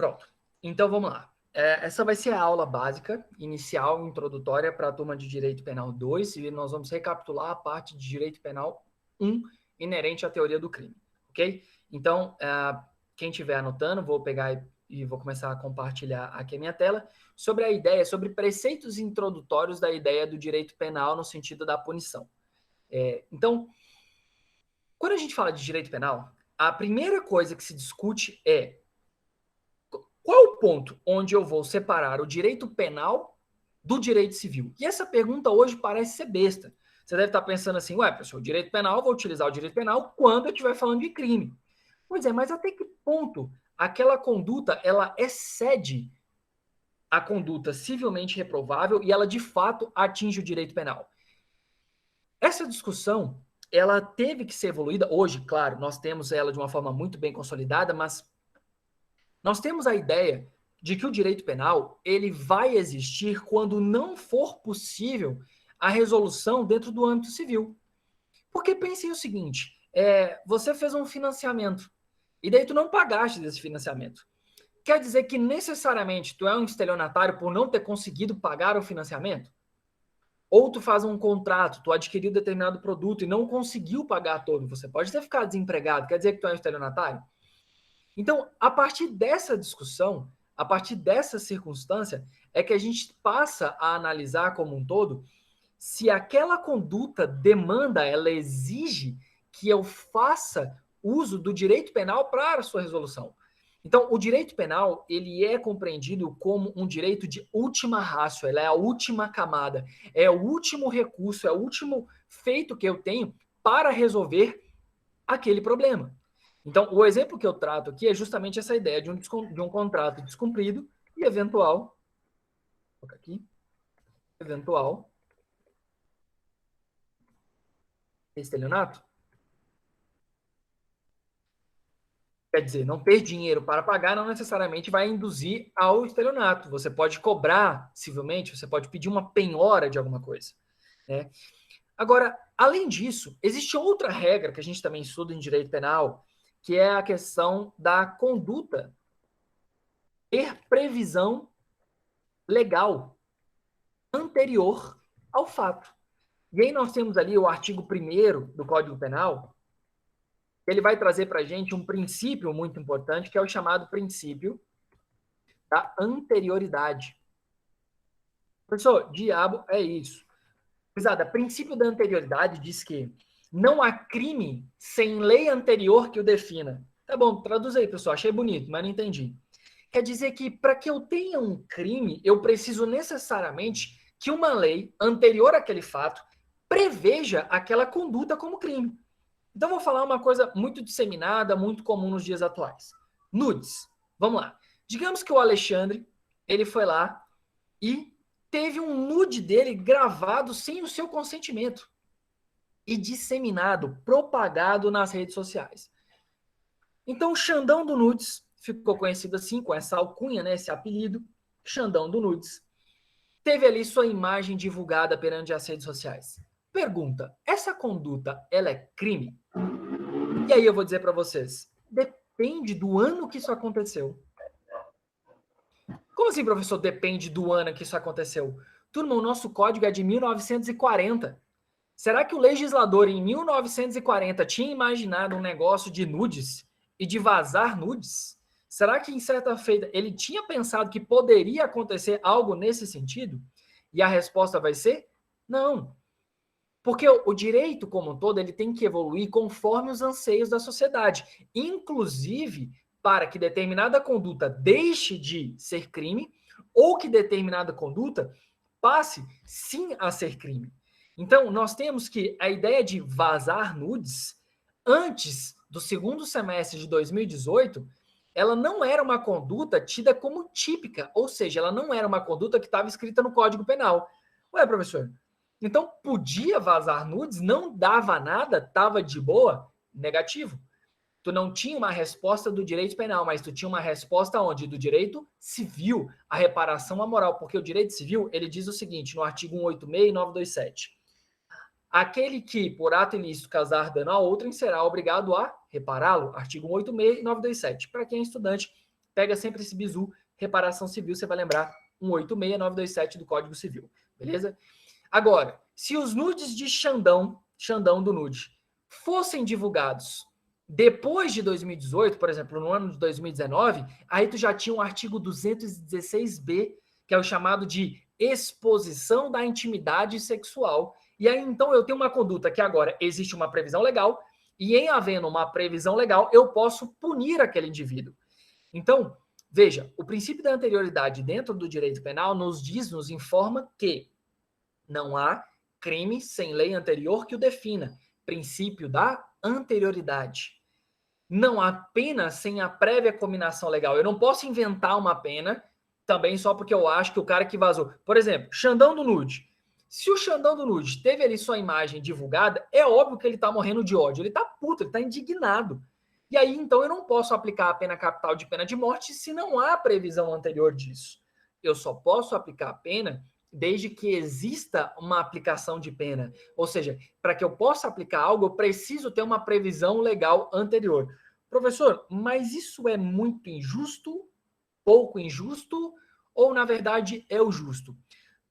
Pronto. Então, vamos lá. Essa vai ser a aula básica, inicial, introdutória para a turma de Direito Penal 2, e nós vamos recapitular a parte de Direito Penal 1, inerente à teoria do crime, ok? Então, quem estiver anotando, vou pegar e vou começar a compartilhar aqui a minha tela, sobre a ideia, sobre preceitos introdutórios da ideia do direito penal no sentido da punição. Então, quando a gente fala de direito penal, a primeira coisa que se discute é qual é o ponto onde eu vou separar o direito penal do direito civil? E essa pergunta hoje parece ser besta. Você deve estar pensando assim, ué, professor, o direito penal, eu vou utilizar o direito penal quando eu estiver falando de crime. Pois é, mas até que ponto aquela conduta, ela excede a conduta civilmente reprovável e ela, de fato, atinge o direito penal? Essa discussão, ela teve que ser evoluída. Hoje, claro, nós temos ela de uma forma muito bem consolidada, mas nós temos a ideia de que o direito penal ele vai existir quando não for possível a resolução dentro do âmbito civil. Porque pensem o seguinte, você fez um financiamento e daí tu não pagaste desse financiamento. Quer dizer que necessariamente tu é um estelionatário por não ter conseguido pagar o financiamento? Ou tu faz um contrato, tu adquiriu determinado produto e não conseguiu pagar todo, você pode ter ficado desempregado, quer dizer que tu é um estelionatário? Então, a partir dessa discussão, a partir dessa circunstância, é que a gente passa a analisar como um todo se aquela conduta demanda, ela exige que eu faça uso do direito penal para a sua resolução. Então, o direito penal, ele é compreendido como um direito de última ratio, ela é a última camada, é o último recurso, é o último feito que eu tenho para resolver aquele problema. Então, o exemplo que eu trato aqui é justamente essa ideia de um contrato descumprido e eventual, vou colocar aqui, eventual estelionato. Quer dizer, não ter dinheiro para pagar não necessariamente vai induzir ao estelionato. Você pode cobrar civilmente, você pode pedir uma penhora de alguma coisa, né? Agora, além disso, existe outra regra que a gente também estuda em direito penal, que é a questão da conduta ter previsão legal anterior ao fato. E aí nós temos ali o artigo 1º do Código Penal, ele vai trazer para a gente um princípio muito importante, que é o chamado princípio da anterioridade. Professor, diabo é isso. Pesada, princípio da anterioridade diz que não há crime sem lei anterior que o defina. Tá bom, traduz aí, pessoal. Achei bonito, mas não entendi. Quer dizer que para que eu tenha um crime, eu preciso necessariamente que uma lei anterior àquele fato preveja aquela conduta como crime. Então, vou falar uma coisa muito disseminada, muito comum nos dias atuais. Nudes. Vamos lá. Digamos que o Alexandre, ele foi lá e teve um nude dele gravado sem o seu consentimento e disseminado, propagado nas redes sociais. Então, o Xandão do Nudes ficou conhecido assim, com essa alcunha, né, esse apelido, Xandão do Nudes. Teve ali sua imagem divulgada perante as redes sociais. Pergunta, essa conduta, ela é crime? E aí eu vou dizer para vocês, depende do ano que isso aconteceu. Como assim, professor, depende do ano que isso aconteceu? Turma, o nosso código é de 1940. Será que o legislador em 1940 tinha imaginado um negócio de nudes e de vazar nudes? Será que em certa feita ele tinha pensado que poderia acontecer algo nesse sentido? E a resposta vai ser não. Porque o direito como um todo ele tem que evoluir conforme os anseios da sociedade, inclusive para que determinada conduta deixe de ser crime ou que determinada conduta passe sim a ser crime. Então, nós temos que a ideia de vazar nudes antes do segundo semestre de 2018, ela não era uma conduta tida como típica, ou seja, ela não era uma conduta que estava escrita no Código Penal. Ué, professor, então podia vazar nudes, não dava nada, estava de boa? Negativo. Tu não tinha uma resposta do direito penal, mas tu tinha uma resposta onde? Do direito civil, a reparação à moral, porque o direito civil, ele diz o seguinte, no artigo 186 e 927. Aquele que, por ato ilícito, causar dano a outrem, será obrigado a repará-lo. Artigo 186 e 927. Para quem é estudante, pega sempre esse bizu, reparação civil, você vai lembrar 186927 do Código Civil, beleza? Agora, se os nudes de Xandão do nude, fossem divulgados depois de 2018, por exemplo, no ano de 2019, aí tu já tinha um artigo 216b, que é o chamado de exposição da intimidade sexual. E aí, então, eu tenho uma conduta que agora existe uma previsão legal, e em havendo uma previsão legal, eu posso punir aquele indivíduo. Então, veja, o princípio da anterioridade dentro do direito penal nos informa que não há crime sem lei anterior que o defina. Princípio da anterioridade. Não há pena sem a prévia cominação legal. Eu não posso inventar uma pena também só porque eu acho que o cara que vazou. Por exemplo, Xandão do Nude. Se o Xandão do Nude teve ali sua imagem divulgada, é óbvio que ele tá morrendo de ódio. Ele tá puto, ele tá indignado. E aí, então, eu não posso aplicar a pena capital de pena de morte se não há previsão anterior disso. Eu só posso aplicar a pena desde que exista uma aplicação de pena. Ou seja, para que eu possa aplicar algo, eu preciso ter uma previsão legal anterior. Professor, mas isso é muito injusto, pouco injusto, ou na verdade é o justo?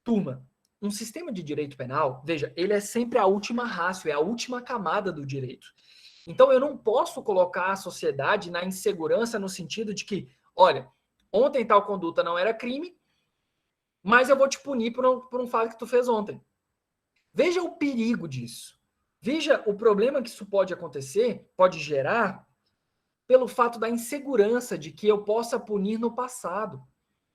Turma, um sistema de direito penal, veja, ele é sempre a última ratio, é a última camada do direito. Então eu não posso colocar a sociedade na insegurança no sentido de que, olha, ontem tal conduta não era crime, mas eu vou te punir por um fato que tu fez ontem. Veja o perigo disso. Veja o problema que isso pode acontecer, pode gerar, pelo fato da insegurança de que eu possa punir no passado.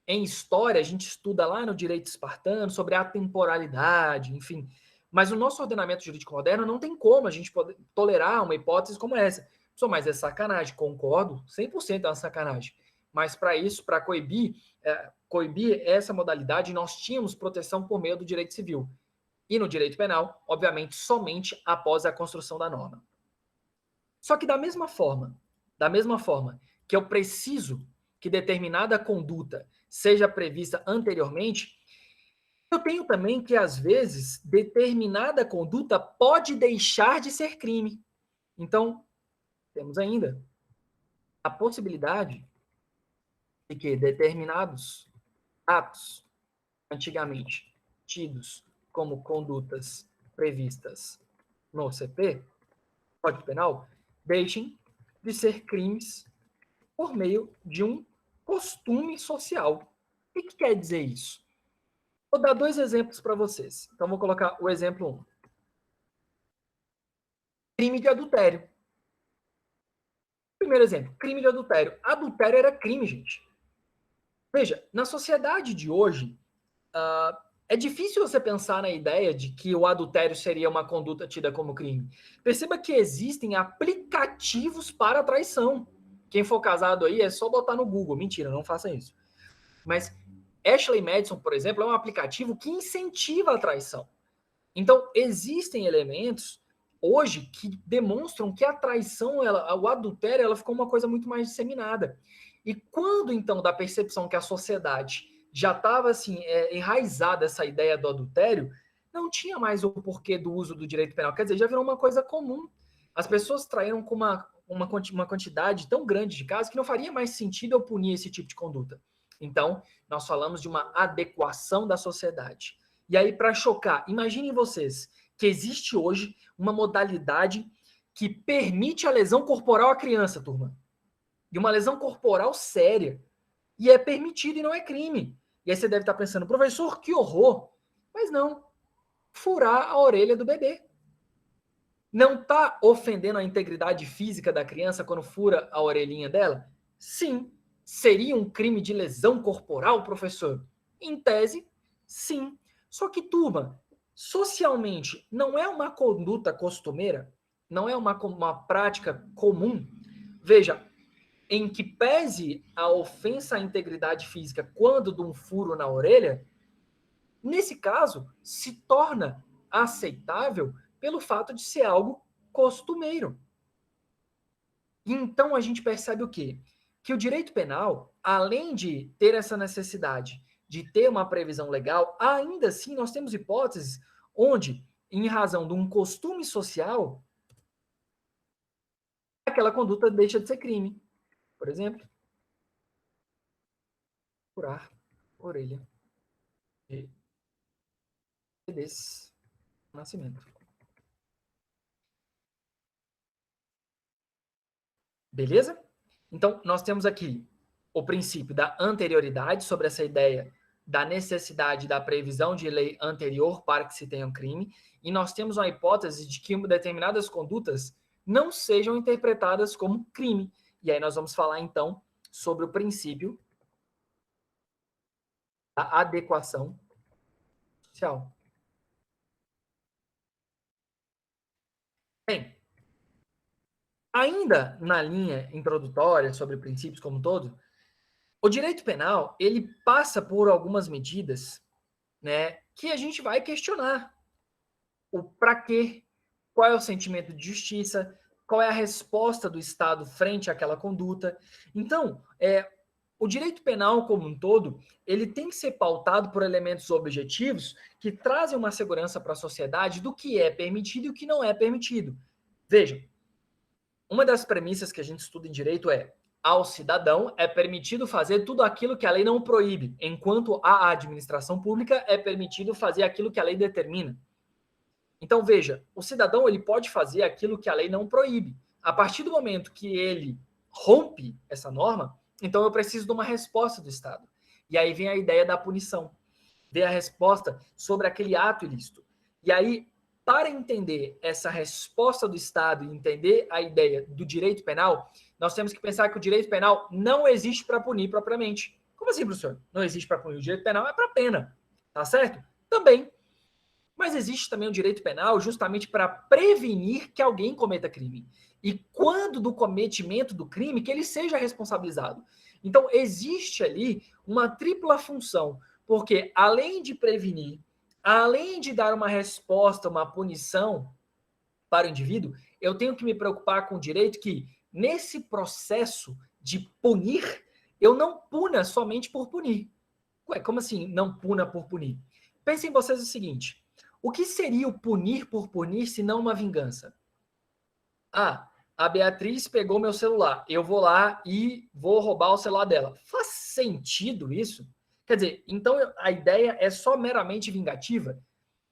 Em história, a gente estuda lá no direito espartano sobre a temporalidade, enfim. Mas o nosso ordenamento jurídico moderno não tem como a gente poder tolerar uma hipótese como essa. Mas é sacanagem, concordo, 100% é uma sacanagem. Mas para isso, para coibir essa modalidade, nós tínhamos proteção por meio do direito civil. E no direito penal, obviamente, somente após a construção da norma. Só que da mesma forma que eu preciso que determinada conduta seja prevista anteriormente, eu tenho também que, às vezes, determinada conduta pode deixar de ser crime. Então, temos ainda a possibilidade de que determinados atos, antigamente tidos como condutas previstas no CP, Código Penal, deixem de ser crimes por meio de um costume social. O que quer dizer isso? Vou dar dois exemplos para vocês. Então, vou colocar o exemplo 1. Crime de adultério. Primeiro exemplo, crime de adultério. Adultério era crime, gente. Veja, na sociedade de hoje, é difícil você pensar na ideia de que o adultério seria uma conduta tida como crime. Perceba que existem aplicativos para traição. Quem for casado aí é só botar no Google. Mentira, não faça isso. Mas Ashley Madison, por exemplo, é um aplicativo que incentiva a traição. Então, existem elementos hoje que demonstram que a traição, o adultério, ela ficou uma coisa muito mais disseminada. E quando, então, da percepção que a sociedade já estava assim, enraizada essa ideia do adultério, não tinha mais o porquê do uso do direito penal. Quer dizer, já virou uma coisa comum. As pessoas traíram com uma quantidade tão grande de casos que não faria mais sentido eu punir esse tipo de conduta. Então, nós falamos de uma adequação da sociedade. E aí, para chocar, imaginem vocês que existe hoje uma modalidade que permite a lesão corporal à criança, turma. E uma lesão corporal séria. E é permitido e não é crime. E aí você deve estar pensando, professor, que horror. Mas não. Furar a orelha do bebê. Não está ofendendo a integridade física da criança quando fura a orelhinha dela? Sim. Seria um crime de lesão corporal, professor? Em tese, sim. Só que, turma, socialmente, não é uma conduta costumeira? Não é uma prática comum? Veja, em que pese a ofensa à integridade física quando de um furo na orelha, nesse caso, se torna aceitável pelo fato de ser algo costumeiro. E então a gente percebe o quê? Que o direito penal, além de ter essa necessidade de ter uma previsão legal, ainda assim nós temos hipóteses onde, em razão de um costume social, aquela conduta deixa de ser crime. Por exemplo, furar orelha de bebês no nascimento. Beleza? Então, nós temos aqui o princípio da anterioridade, sobre essa ideia da necessidade da previsão de lei anterior para que se tenha um crime, e nós temos uma hipótese de que determinadas condutas não sejam interpretadas como crime. E aí nós vamos falar, então, sobre o princípio da adequação social. Bem, ainda na linha introdutória sobre princípios como um todo, o direito penal, ele passa por algumas medidas, né, que a gente vai questionar. O para quê? Qual é o sentimento de justiça? Qual é a resposta do Estado frente àquela conduta? Então, o direito penal como um todo, ele tem que ser pautado por elementos objetivos que trazem uma segurança para a sociedade do que é permitido e o que não é permitido. Veja, uma das premissas que a gente estuda em direito é: ao cidadão é permitido fazer tudo aquilo que a lei não proíbe, enquanto à administração pública é permitido fazer aquilo que a lei determina. Então, veja, o cidadão ele pode fazer aquilo que a lei não proíbe. A partir do momento que ele rompe essa norma, então eu preciso de uma resposta do Estado. E aí vem a ideia da punição, vem a resposta sobre aquele ato ilícito. E aí, para entender essa resposta do Estado e entender a ideia do direito penal, nós temos que pensar que o direito penal não existe para punir propriamente. Como assim, professor? Não existe para punir. O direito penal é para pena, tá certo? Também. Mas existe também o direito penal justamente para prevenir que alguém cometa crime. E quando do cometimento do crime, que ele seja responsabilizado. Então, existe ali uma tripla função, porque além de prevenir, além de dar uma resposta, uma punição para o indivíduo, eu tenho que me preocupar com o direito que, nesse processo de punir, eu não puna somente por punir. Ué, como assim não puna por punir? Pensem vocês o seguinte: o que seria o punir por punir se não uma vingança? Ah, a Beatriz pegou meu celular, eu vou lá e vou roubar o celular dela. Faz sentido isso? Quer dizer, então a ideia é só meramente vingativa?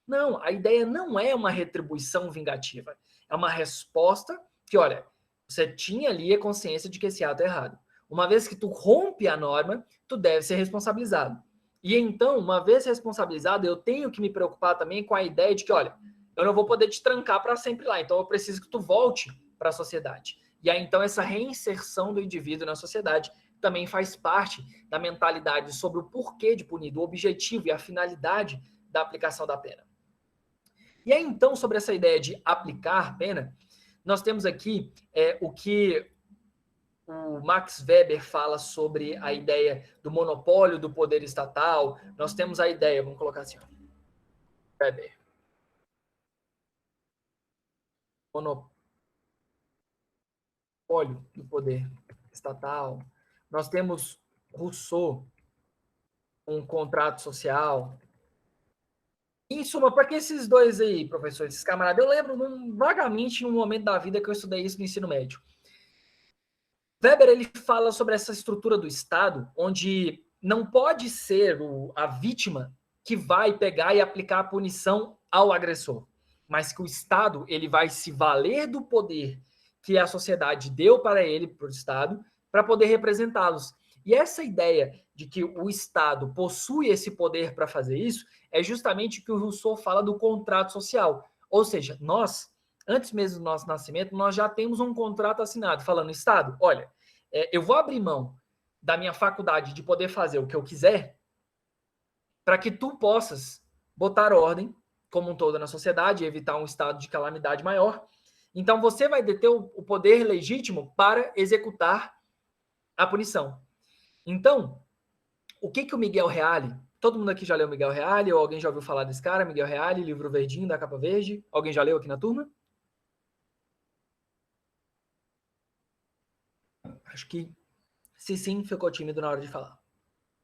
Não, a ideia não é uma retribuição vingativa. É uma resposta que, olha, você tinha ali a consciência de que esse ato é errado. Uma vez que tu rompe a norma, tu deve ser responsabilizado. E então, uma vez responsabilizado, eu tenho que me preocupar também com a ideia de que, olha, eu não vou poder te trancar para sempre lá, então eu preciso que tu volte para a sociedade. E aí, então, essa reinserção do indivíduo na sociedade também faz parte da mentalidade sobre o porquê de punir, do objetivo e a finalidade da aplicação da pena. E aí, então, sobre essa ideia de aplicar pena, nós temos aqui o que o Max Weber fala sobre a ideia do monopólio do poder estatal. Nós temos a ideia, vamos colocar assim, ó, Weber, monopólio do poder estatal. Nós temos Rousseau, um contrato social. Em suma, para que esses dois aí, professor, esses camaradas? Eu lembro vagamente em um momento da vida que eu estudei isso no ensino médio. Weber ele fala sobre essa estrutura do Estado, onde não pode ser a vítima que vai pegar e aplicar a punição ao agressor, mas que o Estado ele vai se valer do poder que a sociedade deu para ele, para o Estado, para poder representá-los. E essa ideia de que o Estado possui esse poder para fazer isso é justamente o que o Rousseau fala do contrato social. Ou seja, nós, antes mesmo do nosso nascimento, nós já temos um contrato assinado falando, Estado, olha, eu vou abrir mão da minha faculdade de poder fazer o que eu quiser para que tu possas botar ordem como um todo na sociedade e evitar um estado de calamidade maior. Então você vai deter o poder legítimo para executar a punição. Então, o que o Miguel Reale, todo mundo aqui já leu Miguel Reale ou alguém já ouviu falar desse cara, Miguel Reale, livro verdinho da capa verde? Alguém já leu aqui na turma? Acho que se sim, ficou tímido na hora de falar.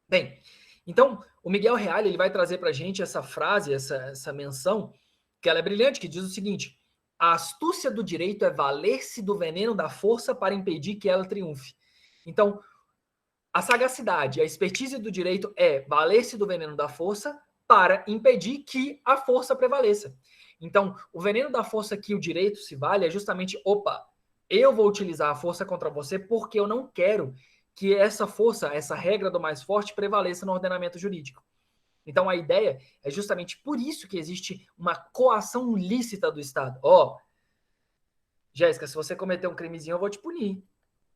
Bem, então o Miguel Reale ele vai trazer para a gente essa frase, essa menção, que ela é brilhante, que diz o seguinte: a astúcia do direito é valer-se do veneno da força para impedir que ela triunfe. Então, A sagacidade, a expertise do direito é valer-se do veneno da força para impedir que a força prevaleça. Então, o veneno da força que o direito se vale é justamente, opa, eu vou utilizar a força contra você porque eu não quero que essa força, essa regra do mais forte prevaleça no ordenamento jurídico. Então, a ideia é justamente por isso que existe uma coação lícita do Estado. Ó, Jéssica, se você cometer um crimezinho, eu vou te punir.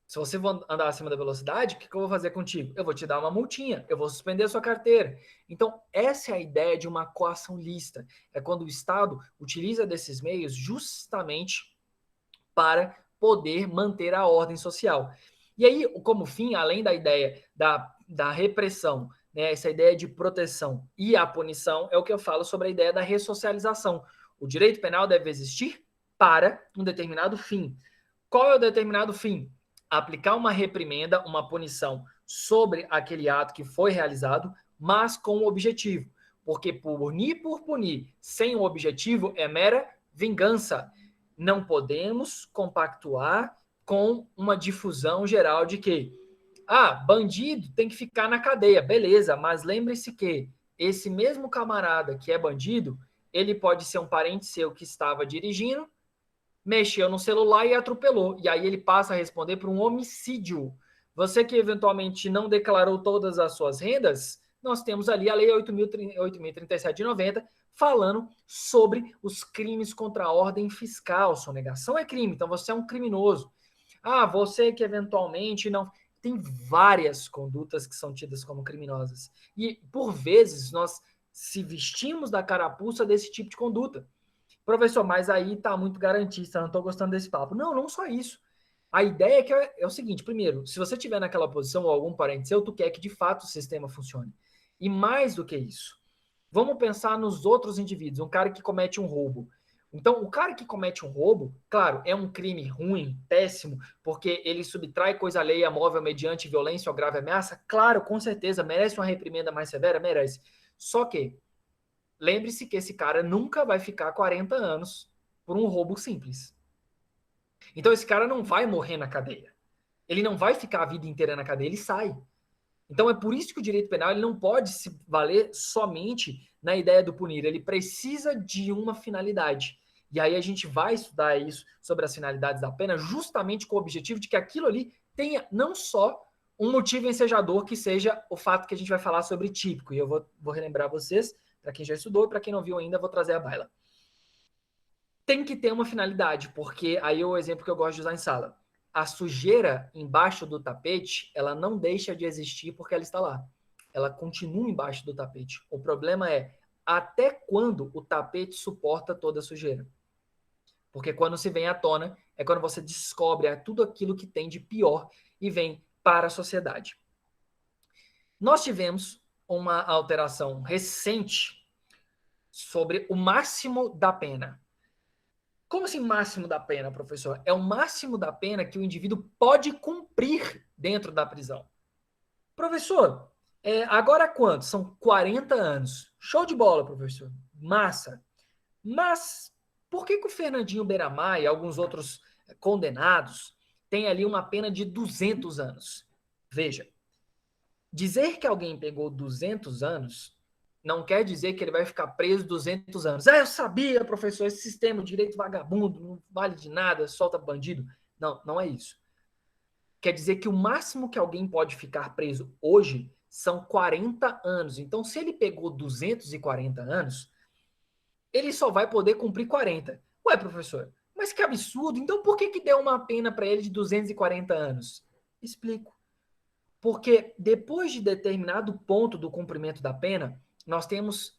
Se você andar acima da velocidade, o que eu vou fazer contigo? Eu vou te dar uma multinha, eu vou suspender a sua carteira. Então, essa é a ideia de uma coação lícita. É quando o Estado utiliza desses meios justamente para poder manter a ordem social. E aí, como fim, além da ideia da repressão, né, essa ideia de proteção e a punição, é o que eu falo sobre a ideia da ressocialização. O direito penal deve existir para um determinado fim. Qual é o determinado fim? Aplicar uma reprimenda, uma punição sobre aquele ato que foi realizado, mas com o objetivo. Porque punir por punir, sem o objetivo, é mera vingança. Não podemos compactuar com uma difusão geral de que, bandido tem que ficar na cadeia, beleza, mas lembre-se que esse mesmo camarada que é bandido, ele pode ser um parente seu que estava dirigindo, mexeu no celular e atropelou. E aí ele passa a responder por um homicídio. Você que eventualmente não declarou todas as suas rendas, nós temos ali a Lei 8.037 de 90, falando sobre os crimes contra a ordem fiscal. Sonegação é crime, então você é um criminoso. Você que eventualmente não... Tem várias condutas que são tidas como criminosas. E, por vezes, nós se vestimos da carapuça desse tipo de conduta. Professor, mas aí tá muito garantista, não tô gostando desse papo. Não, não só isso. A ideia é que é o seguinte, primeiro, se você estiver naquela posição ou algum parente seu, tu quer que de fato o sistema funcione. E mais do que isso, vamos pensar nos outros indivíduos, um cara que comete um roubo. Então, o cara que comete um roubo, claro, é um crime ruim, péssimo, porque ele subtrai coisa alheia móvel mediante violência ou grave ameaça. Claro, com certeza, merece uma reprimenda mais severa? Merece. Só que lembre-se que esse cara nunca vai ficar 40 anos por um roubo simples. Então esse cara não vai morrer na cadeia. Ele não vai ficar a vida inteira na cadeia, ele sai. Então é por isso que o direito penal ele não pode se valer somente na ideia do punir. Ele precisa de uma finalidade. E aí a gente vai estudar isso sobre as finalidades da pena justamente com o objetivo de que aquilo ali tenha não só um motivo ensejador que seja o fato que a gente vai falar sobre típico. E eu vou relembrar vocês, para quem já estudou e para quem não viu ainda, vou trazer a baila. Tem que ter uma finalidade, porque aí é o exemplo que eu gosto de usar em sala. A sujeira embaixo do tapete, ela não deixa de existir porque ela está lá. Ela continua embaixo do tapete. O problema é até quando o tapete suporta toda a sujeira. Porque quando se vem à tona, é quando você descobre tudo aquilo que tem de pior e vem para a sociedade. Nós tivemos uma alteração recente sobre o máximo da pena. Como assim máximo da pena, professor? É o máximo da pena que o indivíduo pode cumprir dentro da prisão. Professor, agora quanto? São 40 anos. Show de bola, professor. Massa. Mas por que o Fernandinho Beiramar e alguns outros condenados têm ali uma pena de 200 anos? Veja, dizer que alguém pegou 200 anos não quer dizer que ele vai ficar preso 200 anos. Eu sabia, professor, esse sistema de direito vagabundo não vale de nada, solta bandido. Não, não é isso. Quer dizer que o máximo que alguém pode ficar preso hoje são 40 anos. Então, se ele pegou 240 anos, ele só vai poder cumprir 40. Ué, professor, mas que absurdo. Então, por que deu uma pena para ele de 240 anos? Explico. Porque depois de determinado ponto do cumprimento da pena, nós temos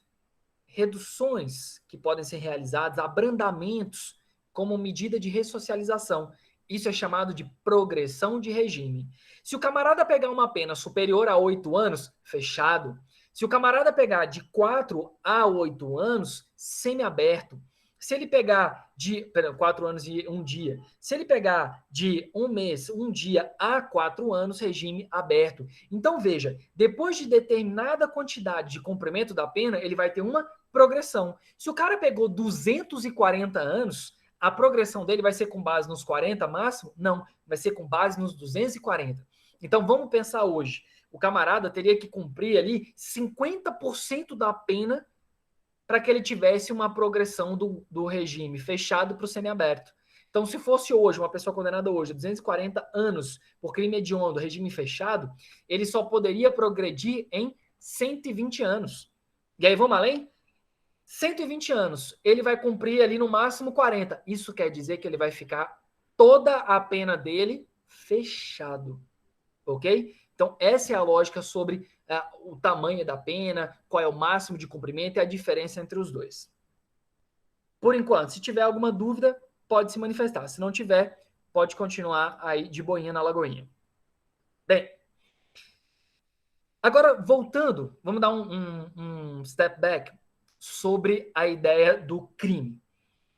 reduções que podem ser realizadas, abrandamentos como medida de ressocialização. Isso é chamado de progressão de regime. Se o camarada pegar uma pena superior a 8 anos, fechado. Se o camarada pegar de 4 a 8 anos, semiaberto. Se ele pegar de 4 anos e 1 dia, se ele pegar de 1 mês, 1 dia a 4 anos, regime aberto. Então, veja, depois de determinada quantidade de cumprimento da pena, ele vai ter uma progressão. Se o cara pegou 240 anos, a progressão dele vai ser com base nos 40 máximo? Não, vai ser com base nos 240. Então, vamos pensar hoje. O camarada teria que cumprir ali 50% da pena para que ele tivesse uma progressão do regime fechado para o semiaberto. Então, se fosse hoje, uma pessoa condenada hoje a 240 anos por crime hediondo, regime fechado, ele só poderia progredir em 120 anos. E aí, vamos além? 120 anos, ele vai cumprir ali no máximo 40. Isso quer dizer que ele vai ficar toda a pena dele fechado, ok? Então, essa é a lógica sobre o tamanho da pena, qual é o máximo de cumprimento e a diferença entre os dois. Por enquanto, se tiver alguma dúvida, pode se manifestar. Se não tiver, pode continuar aí de boinha na lagoinha. Bem, agora voltando, vamos dar um step back sobre a ideia do crime.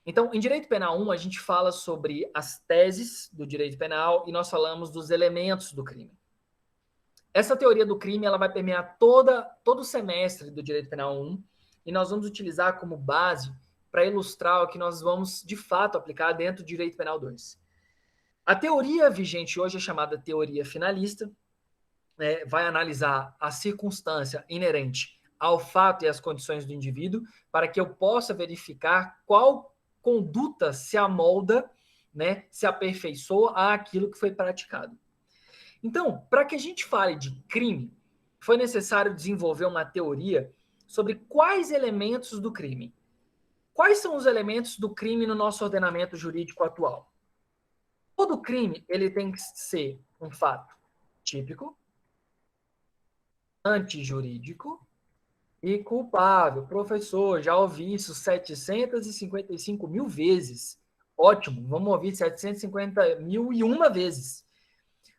Então, em Direito Penal 1, a gente fala sobre as teses do direito penal e nós falamos dos elementos do crime. Essa teoria do crime ela vai permear todo o semestre do Direito Penal 1 e nós vamos utilizar como base para ilustrar o que nós vamos, de fato, aplicar dentro do Direito Penal 2. A teoria vigente hoje é chamada teoria finalista, né, vai analisar a circunstância inerente ao fato e às condições do indivíduo para que eu possa verificar qual conduta se amolda, né, se aperfeiçoa àquilo que foi praticado. Então, para que a gente fale de crime, foi necessário desenvolver uma teoria sobre quais elementos do crime. Quais são os elementos do crime no nosso ordenamento jurídico atual? Todo crime ele tem que ser um fato típico, antijurídico e culpável. Professor, já ouvi isso 755 mil vezes. Ótimo, vamos ouvir 750.001 vezes.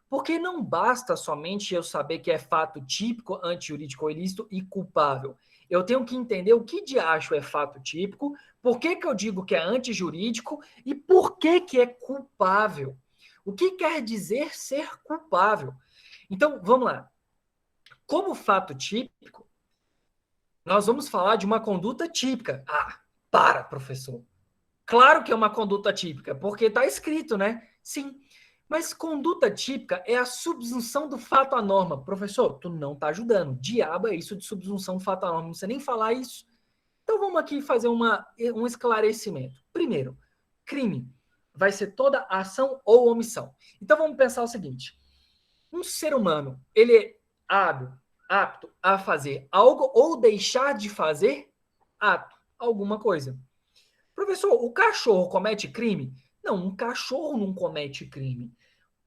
Porque não basta somente eu saber que é fato típico, antijurídico ou ilícito e culpável. Eu tenho que entender o que de acho é fato típico, por que eu digo que é antijurídico e por que é culpável. O que quer dizer ser culpável? Então, vamos lá. Como fato típico, nós vamos falar de uma conduta típica. Ah, para, professor. Claro que é uma conduta típica, porque está escrito, né? Sim. Mas conduta típica é a subsunção do fato à norma. Professor, tu não está ajudando. Diabo é isso de subsunção do fato à norma. Não precisa nem falar isso. Então vamos aqui fazer um esclarecimento. Primeiro, crime vai ser toda ação ou omissão. Então vamos pensar o seguinte. Um ser humano, ele é apto a fazer algo ou deixar de fazer alguma coisa. Professor, o cachorro comete crime? Não, um cachorro não comete crime.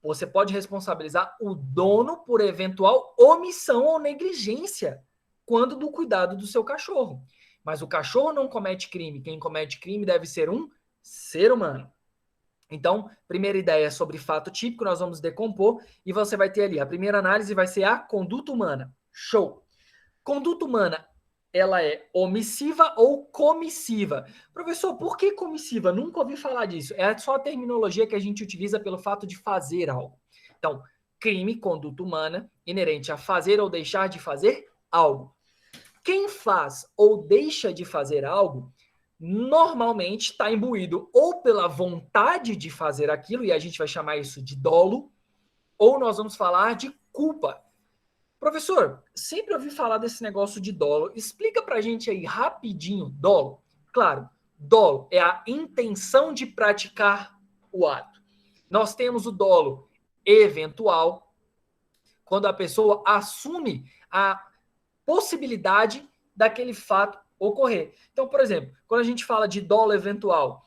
Você pode responsabilizar o dono por eventual omissão ou negligência quando do cuidado do seu cachorro. Mas o cachorro não comete crime. Quem comete crime deve ser um ser humano. Então, primeira ideia sobre fato típico, nós vamos decompor e você vai ter ali, a primeira análise vai ser a conduta humana. Show! Conduta humana, ela é omissiva ou comissiva? Professor, por que comissiva? Nunca ouvi falar disso. É só a terminologia que a gente utiliza pelo fato de fazer algo. Então, crime, conduta humana, inerente a fazer ou deixar de fazer algo. Quem faz ou deixa de fazer algo, normalmente está imbuído ou pela vontade de fazer aquilo, e a gente vai chamar isso de dolo, ou nós vamos falar de culpa. Professor, sempre ouvi falar desse negócio de dolo. Explica pra gente aí rapidinho, dolo. Claro, dolo é a intenção de praticar o ato. Nós temos o dolo eventual, quando a pessoa assume a possibilidade daquele fato ocorrer. Então, por exemplo, quando a gente fala de dolo eventual,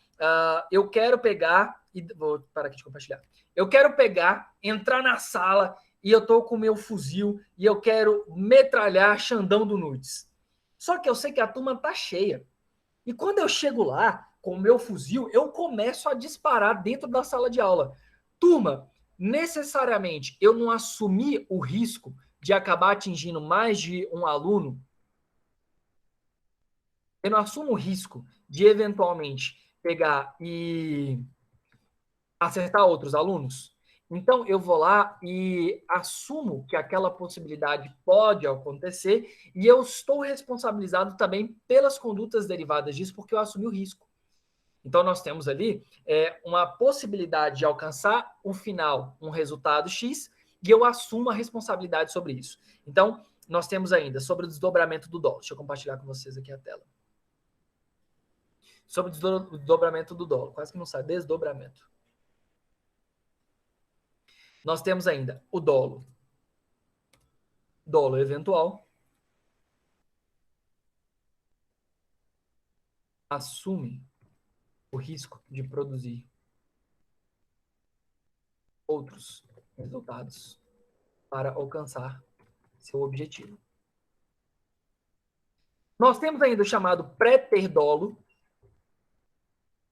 eu quero pegar, vou parar aqui de compartilhar. Eu quero pegar, entrar na sala e eu tô com o meu fuzil e eu quero metralhar Xandão do Nudes. Só que eu sei que a turma tá cheia. E quando eu chego lá com o meu fuzil, eu começo a disparar dentro da sala de aula. Turma, necessariamente eu não assumi o risco de acabar atingindo mais de um aluno. Eu não assumo o risco de eventualmente pegar e acertar outros alunos. Então, eu vou lá e assumo que aquela possibilidade pode acontecer e eu estou responsabilizado também pelas condutas derivadas disso, porque eu assumi o risco. Então, nós temos ali uma possibilidade de alcançar o final, um resultado X, e eu assumo a responsabilidade sobre isso. Então, nós temos ainda sobre o desdobramento do dolo. Deixa eu compartilhar com vocês aqui a tela. Sobre o desdobramento do dolo. Quase que não sai. Desdobramento. Nós temos ainda o dolo. Dolo eventual. Assume o risco de produzir outros resultados para alcançar seu objetivo. Nós temos ainda o chamado pré-ter dolo,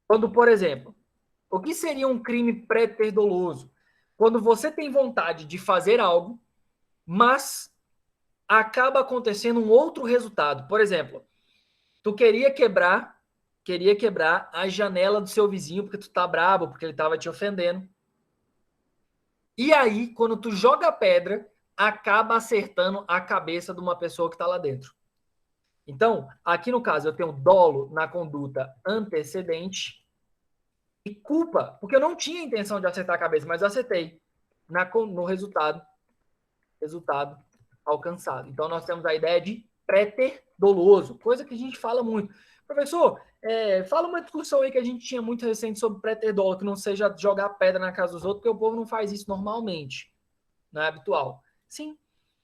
quando, por exemplo, o que seria um crime pré-ter doloso? Quando você tem vontade de fazer algo, mas acaba acontecendo um outro resultado. Por exemplo, tu queria quebrar a janela do seu vizinho porque tu tá bravo, porque ele tava te ofendendo. E aí, quando tu joga a pedra, acaba acertando a cabeça de uma pessoa que tá lá dentro. Então, aqui no caso, eu tenho dolo na conduta antecedente e culpa, porque eu não tinha intenção de acertar a cabeça, mas eu acertei no resultado alcançado. Então, nós temos a ideia de pré-ter doloso, coisa que a gente fala muito. Professor, fala uma discussão aí que a gente tinha muito recente sobre pré-ter dolo, que não seja jogar pedra na casa dos outros, porque o povo não faz isso normalmente, não é habitual. Sim,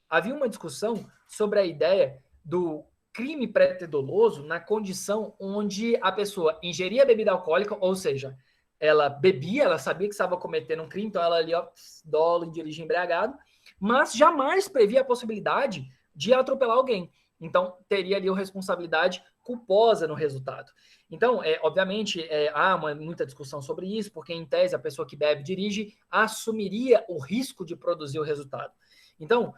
havia uma discussão sobre a ideia do crime pré-ter doloso na condição onde a pessoa ingeria bebida alcoólica, ou seja, ela bebia, ela sabia que estava cometendo um crime, então ela ali, ó, dolo em dirigir embriagado, mas jamais previa a possibilidade de atropelar alguém. Então, teria ali a responsabilidade culposa no resultado. Então, obviamente, há muita discussão sobre isso, porque, em tese, a pessoa que bebe e dirige assumiria o risco de produzir o resultado. Então,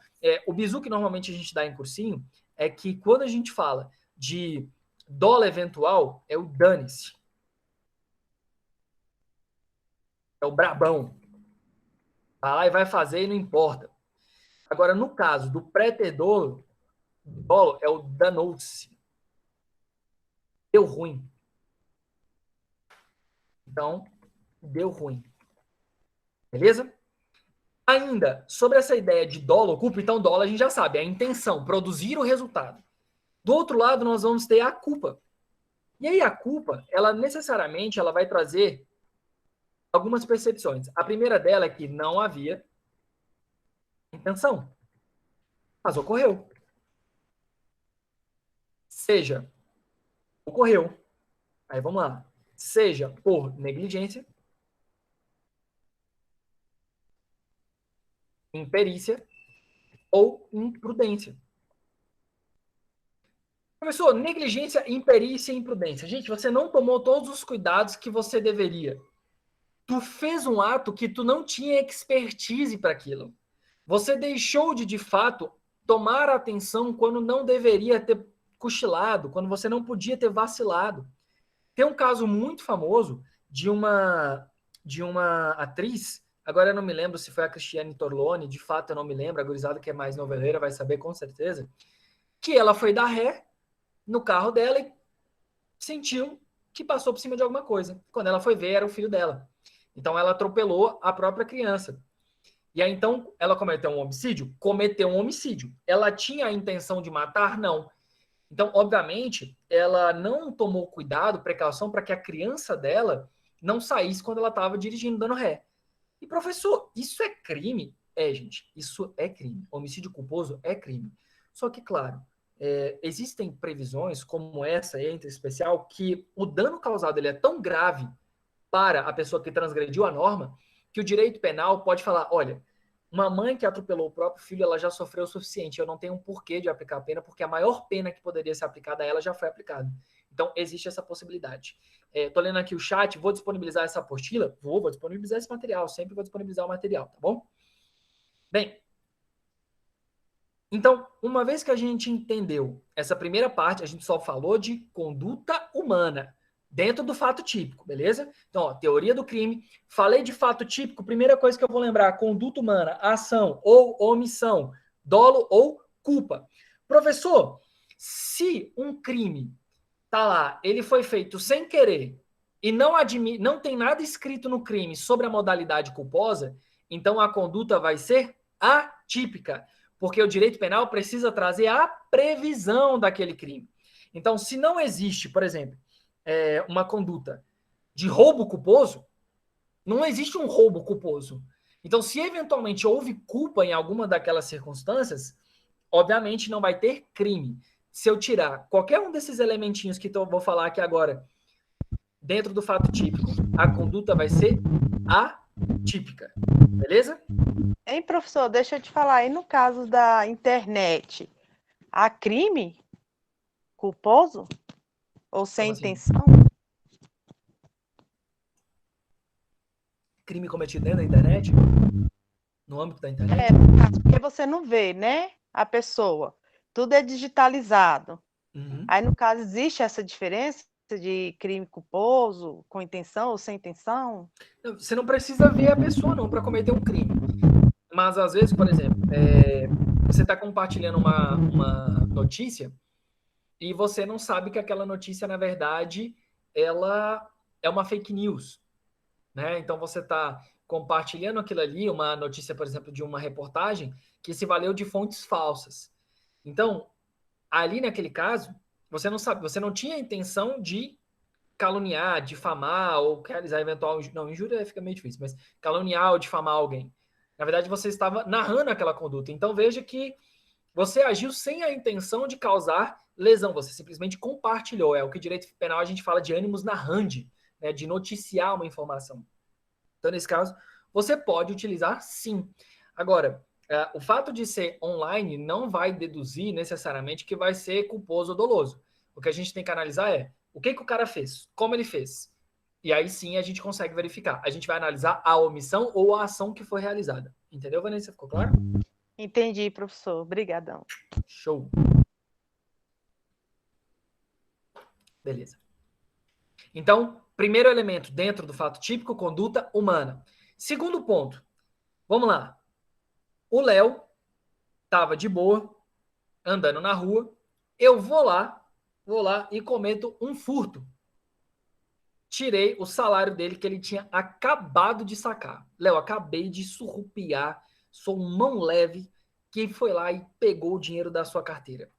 o bizu que normalmente a gente dá em cursinho é que quando a gente fala de dolo eventual, é o dane-se. É o brabão. Vai lá e vai fazer e não importa. Agora, no caso do pré-ter dolo, é o danou-se. Deu ruim. Então, deu ruim. Beleza? Ainda, sobre essa ideia de dolo ou culpa, então dolo a gente já sabe, é a intenção, produzir o resultado. Do outro lado, nós vamos ter a culpa. E aí a culpa, ela necessariamente ela vai trazer algumas percepções. A primeira dela é que não havia intenção, mas ocorreu. Seja, ocorreu. Aí vamos lá. Seja por negligência, imperícia ou imprudência. Professor, negligência, imperícia e imprudência. Gente, você não tomou todos os cuidados que você deveria. Tu fez um ato que tu não tinha expertise para aquilo. Você deixou de fato, tomar atenção quando não deveria ter cochilado, quando você não podia ter vacilado. Tem um caso muito famoso de uma atriz, agora eu não me lembro se foi a Cristiane Torlone, de fato eu não me lembro, a gurizada que é mais noveleira vai saber com certeza, que ela foi dar ré no carro dela e sentiu que passou por cima de alguma coisa. Quando ela foi ver, era o filho dela. Então ela atropelou a própria criança. E aí então ela cometeu um homicídio? Cometeu um homicídio. Ela tinha a intenção de matar? Não. Então, obviamente, ela não tomou cuidado, precaução para que a criança dela não saísse quando ela estava dirigindo, dando ré. E, professor, isso é crime? É, gente, isso é crime. Homicídio culposo é crime. Só que, claro, existem previsões, como essa entre especial, que o dano causado ele é tão grave para a pessoa que transgrediu a norma, que o direito penal pode falar, olha, uma mãe que atropelou o próprio filho, ela já sofreu o suficiente, eu não tenho um porquê de aplicar a pena, porque a maior pena que poderia ser aplicada a ela já foi aplicada. Então, existe essa possibilidade. Tô lendo aqui o chat, vou disponibilizar essa apostila? Vou disponibilizar esse material, sempre vou disponibilizar o material, tá bom? Bem, então, uma vez que a gente entendeu essa primeira parte, a gente só falou de conduta humana, dentro do fato típico, beleza? Então, ó, teoria do crime, falei de fato típico, primeira coisa que eu vou lembrar, conduta humana, ação ou omissão, dolo ou culpa. Professor, se um crime tá lá, ele foi feito sem querer e não tem nada escrito no crime sobre a modalidade culposa, então a conduta vai ser atípica, porque o direito penal precisa trazer a previsão daquele crime. Então, se não existe, por exemplo, uma conduta de roubo culposo, não existe um roubo culposo. Então, se eventualmente houve culpa em alguma daquelas circunstâncias, obviamente não vai ter crime. Se eu tirar qualquer um desses elementinhos que eu vou falar aqui agora, dentro do fato típico, a conduta vai ser atípica. Beleza? Hein, professor, deixa eu te falar, aí no caso da internet, há crime culposo ou sem Como assim? intenção? Crime cometido dentro da internet? No âmbito da internet? No caso, porque você não vê, né, a pessoa. Tudo é digitalizado. Uhum. Aí, no caso, existe essa diferença de crime culposo, com intenção ou sem intenção? Você não precisa ver a pessoa, não, para cometer um crime. Mas, às vezes, por exemplo, você está compartilhando uma notícia e você não sabe que aquela notícia, na verdade, ela é uma fake news, né? Então, você está compartilhando aquilo ali, uma notícia, por exemplo, de uma reportagem que se valeu de fontes falsas. Então, ali naquele caso, você não sabe, você não tinha a intenção de caluniar, difamar ou realizar eventual. Não, injúria fica meio difícil, mas caluniar ou difamar alguém. Na verdade, você estava narrando aquela conduta. Então, veja que você agiu sem a intenção de causar lesão, você simplesmente compartilhou. É o que direito penal a gente fala de ânimos narrandi, né, de noticiar uma informação. Então, nesse caso, você pode utilizar sim. Agora, o fato de ser online não vai deduzir necessariamente que vai ser culposo ou doloso. O que a gente tem que analisar é o que o cara fez, como ele fez. E aí sim a gente consegue verificar. A gente vai analisar a omissão ou a ação que foi realizada. Entendeu, Vanessa? Ficou claro? Entendi, professor. Obrigadão. Show. Beleza. Então, primeiro elemento dentro do fato típico, conduta humana. Segundo ponto, vamos lá. O Léo estava de boa, andando na rua. Eu vou lá e cometo um furto. Tirei o salário dele que ele tinha acabado de sacar. Léo, acabei de surrupiar, sou um mão leve que foi lá e pegou o dinheiro da sua carteira.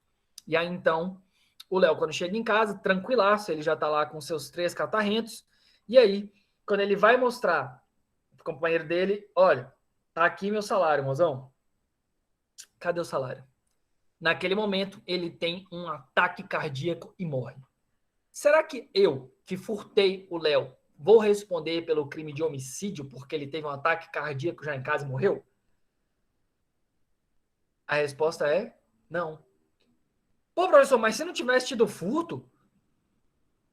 E aí então, o Léo, quando chega em casa, tranquilaço, ele já tá lá com seus 3 catarrentos. E aí, quando ele vai mostrar pro companheiro dele, olha, tá aqui meu salário, mozão. Cadê o salário? Naquele momento, ele tem um ataque cardíaco e morre. Será que eu, que furtei o Léo, vou responder pelo crime de homicídio porque ele teve um ataque cardíaco já em casa e morreu? A resposta é não. Pô, professor, mas se não tivesse tido furto,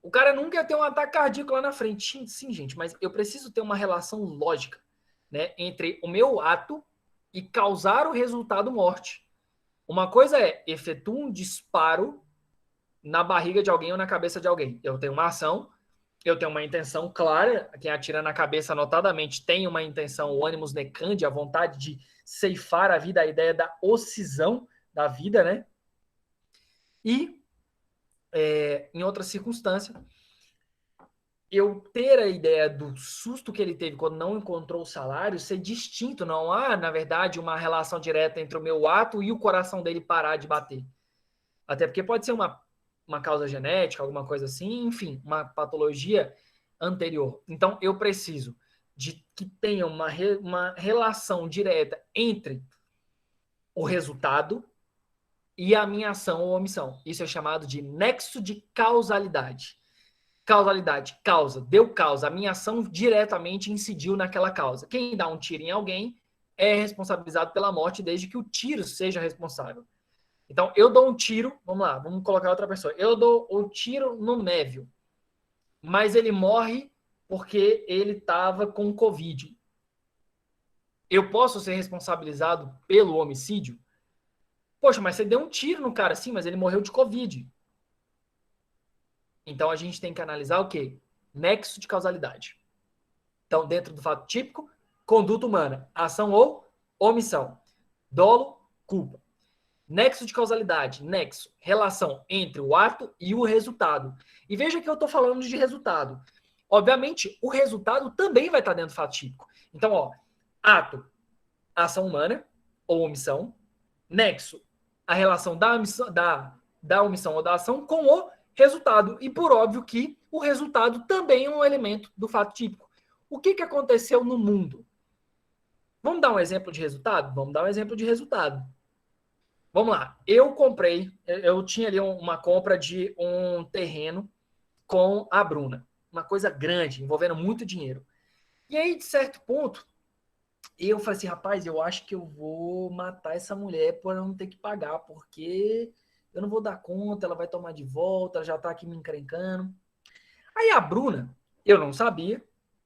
o cara nunca ia ter um ataque cardíaco lá na frente. Sim, gente, mas eu preciso ter uma relação lógica, né, entre o meu ato e causar o resultado morte. Uma coisa é efetuar um disparo na barriga de alguém ou na cabeça de alguém. Eu tenho uma ação, eu tenho uma intenção clara, quem atira na cabeça notadamente tem uma intenção, o ânimos necandi, a vontade de ceifar a vida, a ideia da ocisão da vida, né? E, em outra circunstância, eu ter a ideia do susto que ele teve quando não encontrou o salário ser distinto, não há, na verdade, uma relação direta entre o meu ato e o coração dele parar de bater. Até porque pode ser uma causa genética, alguma coisa assim, enfim, uma patologia anterior. Então, eu preciso de que tenha uma relação direta entre o resultado e a minha ação ou omissão. Isso é chamado de nexo de causalidade. Causalidade, causa, deu causa. A minha ação diretamente incidiu naquela causa. Quem dá um tiro em alguém é responsabilizado pela morte desde que o tiro seja responsável. Então, eu dou um tiro, vamos lá, vamos colocar outra pessoa. Eu dou um tiro no Mévio, mas ele morre porque ele estava com Covid. Eu posso ser responsabilizado pelo homicídio? Poxa, mas você deu um tiro no cara, sim, mas ele morreu de Covid. Então, a gente tem que analisar o quê? Nexo de causalidade. Então, dentro do fato típico, conduta humana, ação ou omissão. Dolo, culpa. Nexo de causalidade, nexo, relação entre o ato e o resultado. E veja que eu estou falando de resultado. Obviamente, o resultado também vai estar dentro do fato típico. Então, ó, ato, ação humana, ou omissão, nexo, a relação da omissão ou da ação com o resultado. E por óbvio que o resultado também é um elemento do fato típico. O que aconteceu no mundo? Vamos dar um exemplo de resultado? Vamos dar um exemplo de resultado. Vamos lá. Eu tinha ali uma compra de um terreno com a Bruna. Uma coisa grande, envolvendo muito dinheiro. E aí, de certo ponto, eu falei assim, rapaz, eu acho que eu vou matar essa mulher por não ter que pagar, porque eu não vou dar conta, ela vai tomar de volta, ela já tá aqui me encrencando. Aí a Bruna, eu não sabia,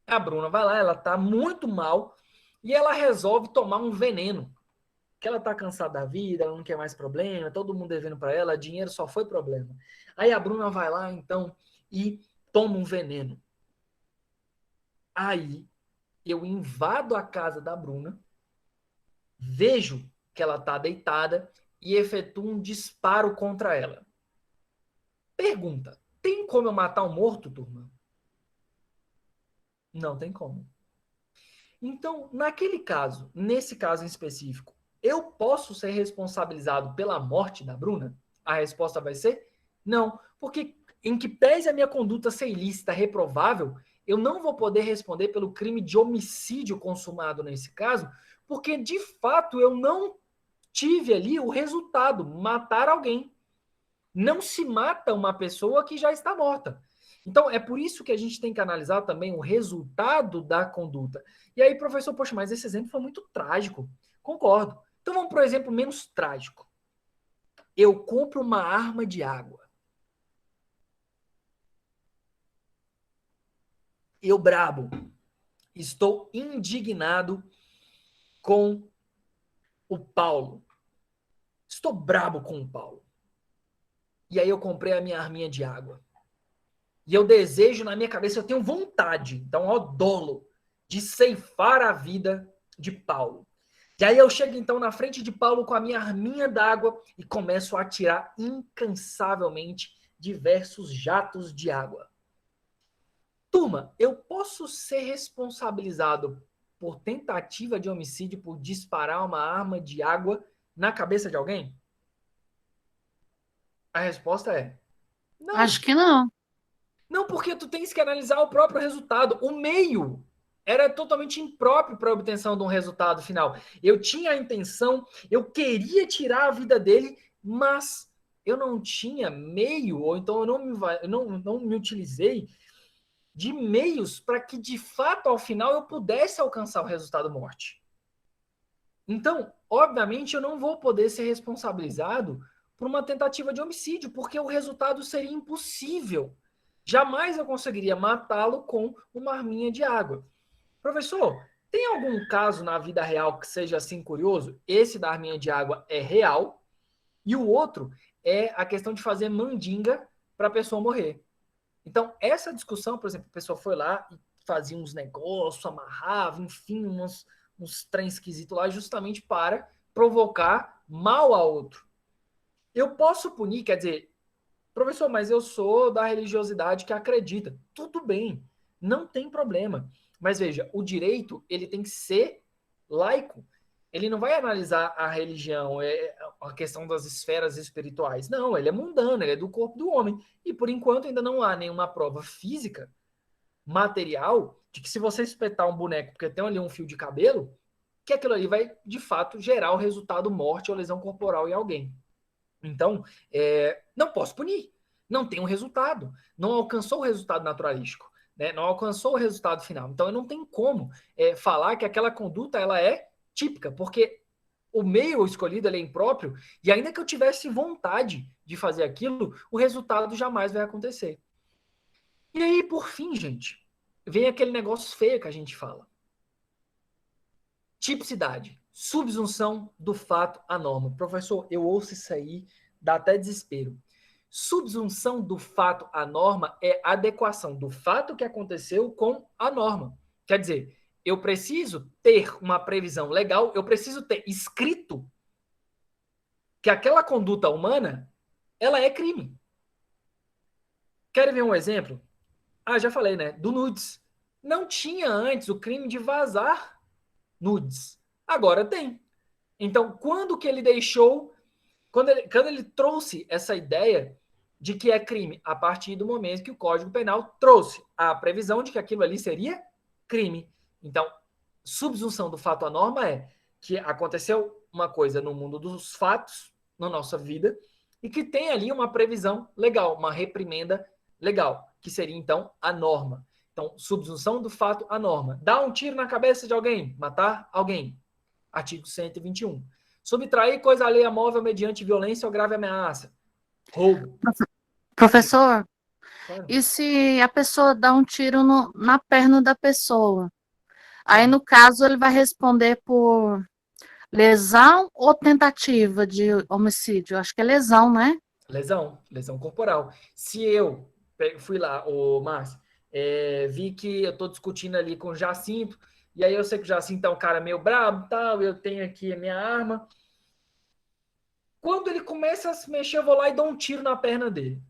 a Bruna vai lá, ela tá muito mal, e ela resolve tomar um veneno. Que ela tá cansada da vida, ela não quer mais problema, todo mundo devendo para ela, dinheiro só foi problema. Aí a Bruna vai lá, então, e toma um veneno. Aí eu invado a casa da Bruna, vejo que ela tá deitada e efetuo um disparo contra ela. Pergunta: tem como eu matar um morto, turma? Não tem como. Então, nesse caso em específico, eu posso ser responsabilizado pela morte da Bruna? A resposta vai ser não, porque em que pese a minha conduta ser ilícita, reprovável, eu não vou poder responder pelo crime de homicídio consumado nesse caso, porque de fato eu não tive ali o resultado, matar alguém. Não se mata uma pessoa que já está morta. Então, é por isso que a gente tem que analisar também o resultado da conduta. E aí, professor, poxa, mas esse exemplo foi muito trágico. Concordo. Então, vamos para o exemplo menos trágico. Eu compro uma arma de água. Eu brabo. Estou indignado com o Paulo. Estou brabo com o Paulo. E aí eu comprei a minha arminha de água. E eu desejo na minha cabeça, eu tenho vontade, então, ó, dolo, de ceifar a vida de Paulo. E aí eu chego então na frente de Paulo com a minha arminha d'água e começo a atirar incansavelmente diversos jatos de água. Turma, eu posso ser responsabilizado por tentativa de homicídio por disparar uma arma de água na cabeça de alguém? A resposta é não. Acho que não. Não, porque tu tens que analisar o próprio resultado. O meio era totalmente impróprio para a obtenção de um resultado final. Eu tinha a intenção, eu queria tirar a vida dele, mas eu não tinha meio, ou então eu não me utilizei de meios para que, de fato, ao final, eu pudesse alcançar o resultado morte. Então, obviamente, eu não vou poder ser responsabilizado por uma tentativa de homicídio, porque o resultado seria impossível. Jamais eu conseguiria matá-lo com uma arminha de água. Professor, tem algum caso na vida real que seja assim curioso? Esse da arminha de água é real e o outro é a questão de fazer mandinga para a pessoa morrer. Então, essa discussão, por exemplo, a pessoa foi lá e fazia uns negócios, amarrava, enfim, uns trem esquisitos lá, justamente para provocar mal a outro. Eu posso punir, quer dizer, professor, mas eu sou da religiosidade que acredita. Tudo bem, não tem problema. Mas veja, o direito ele tem que ser laico. Ele não vai analisar a religião, a questão das esferas espirituais. Não, ele é mundano, ele é do corpo do homem. E por enquanto ainda não há nenhuma prova física, material, de que se você espetar um boneco porque tem ali um fio de cabelo, que aquilo ali vai de fato gerar o resultado morte ou lesão corporal em alguém. Então, não posso punir. Não tem um resultado. Não alcançou o resultado naturalístico. Né? Não alcançou o resultado final. Então, eu não tenho como falar que aquela conduta ela é típica, porque o meio escolhido é impróprio e ainda que eu tivesse vontade de fazer aquilo, o resultado jamais vai acontecer. E aí, por fim, gente, vem aquele negócio feio que a gente fala. Tipicidade. Subsunção do fato à norma. Professor, eu ouço isso aí, dá até desespero. Subsunção do fato à norma é adequação do fato que aconteceu com a norma. Quer dizer, eu preciso ter uma previsão legal, eu preciso ter escrito que aquela conduta humana, ela é crime. Querem ver um exemplo? Já falei, né? Do nudes. Não tinha antes o crime de vazar nudes. Agora tem. Então, quando que ele deixou... Quando ele trouxe essa ideia de que é crime, a partir do momento que o Código Penal trouxe a previsão de que aquilo ali seria crime. Então, subsunção do fato à norma é que aconteceu uma coisa no mundo dos fatos, na nossa vida, e que tem ali uma previsão legal, uma reprimenda legal, que seria então a norma. Então, subsunção do fato à norma. Dar um tiro na cabeça de alguém, matar alguém. Artigo 121. Subtrair coisa alheia móvel mediante violência ou grave ameaça. Roubo. Professor, Claro. e se a pessoa dá um tiro na perna da pessoa? Aí, no caso, ele vai responder por lesão ou tentativa de homicídio? Acho que é lesão, né? Lesão corporal. Se eu fui lá, ô Márcio, vi que eu tô discutindo ali com o Jacinto, e aí eu sei que o Jacinto é um cara meio brabo, tal, eu tenho aqui a minha arma. Quando ele começa a se mexer, eu vou lá e dou um tiro na perna dele.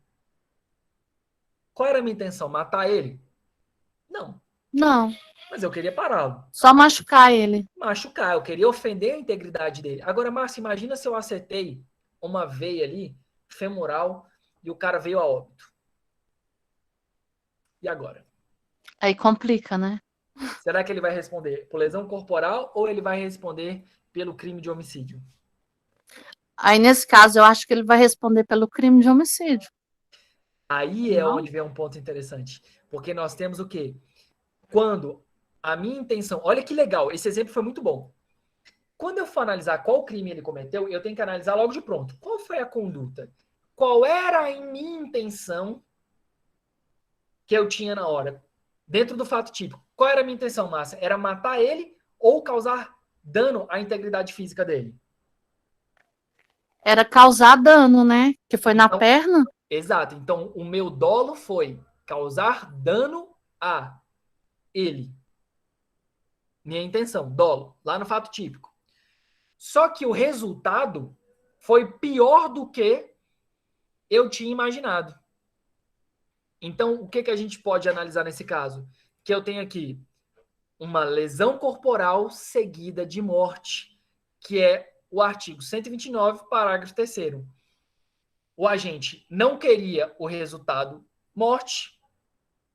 Qual era a minha intenção? Matar ele? Não. Não, Mas eu queria pará-lo. só machucar ele. Machucar, eu queria ofender a integridade dele. Agora, Márcio, imagina se eu acertei uma veia ali, femoral, e o cara veio a óbito. E agora? Aí complica, né? Será que ele vai responder por lesão corporal ou ele vai responder pelo crime de homicídio? Aí, nesse caso, eu acho que ele vai responder pelo crime de homicídio. Aí é Não? onde vem um ponto interessante. Porque nós temos o quê? Quando a minha intenção... Olha que legal, esse exemplo foi muito bom. Quando eu for analisar qual crime ele cometeu, eu tenho que analisar logo de pronto. Qual foi a conduta? Qual era a minha intenção que eu tinha na hora? Dentro do fato típico. Qual era a minha intenção, Márcia? Era matar ele ou causar dano à integridade física dele? Era causar dano, né? Que foi na Então, perna. exato. Então, o meu dolo foi causar dano a ele. Minha intenção, dolo, lá no fato típico. Só que o resultado foi pior do que eu tinha imaginado. Então, o que a gente pode analisar nesse caso? Que eu tenho aqui uma lesão corporal seguida de morte, que é o artigo 129, parágrafo 3º. O agente não queria o resultado morte,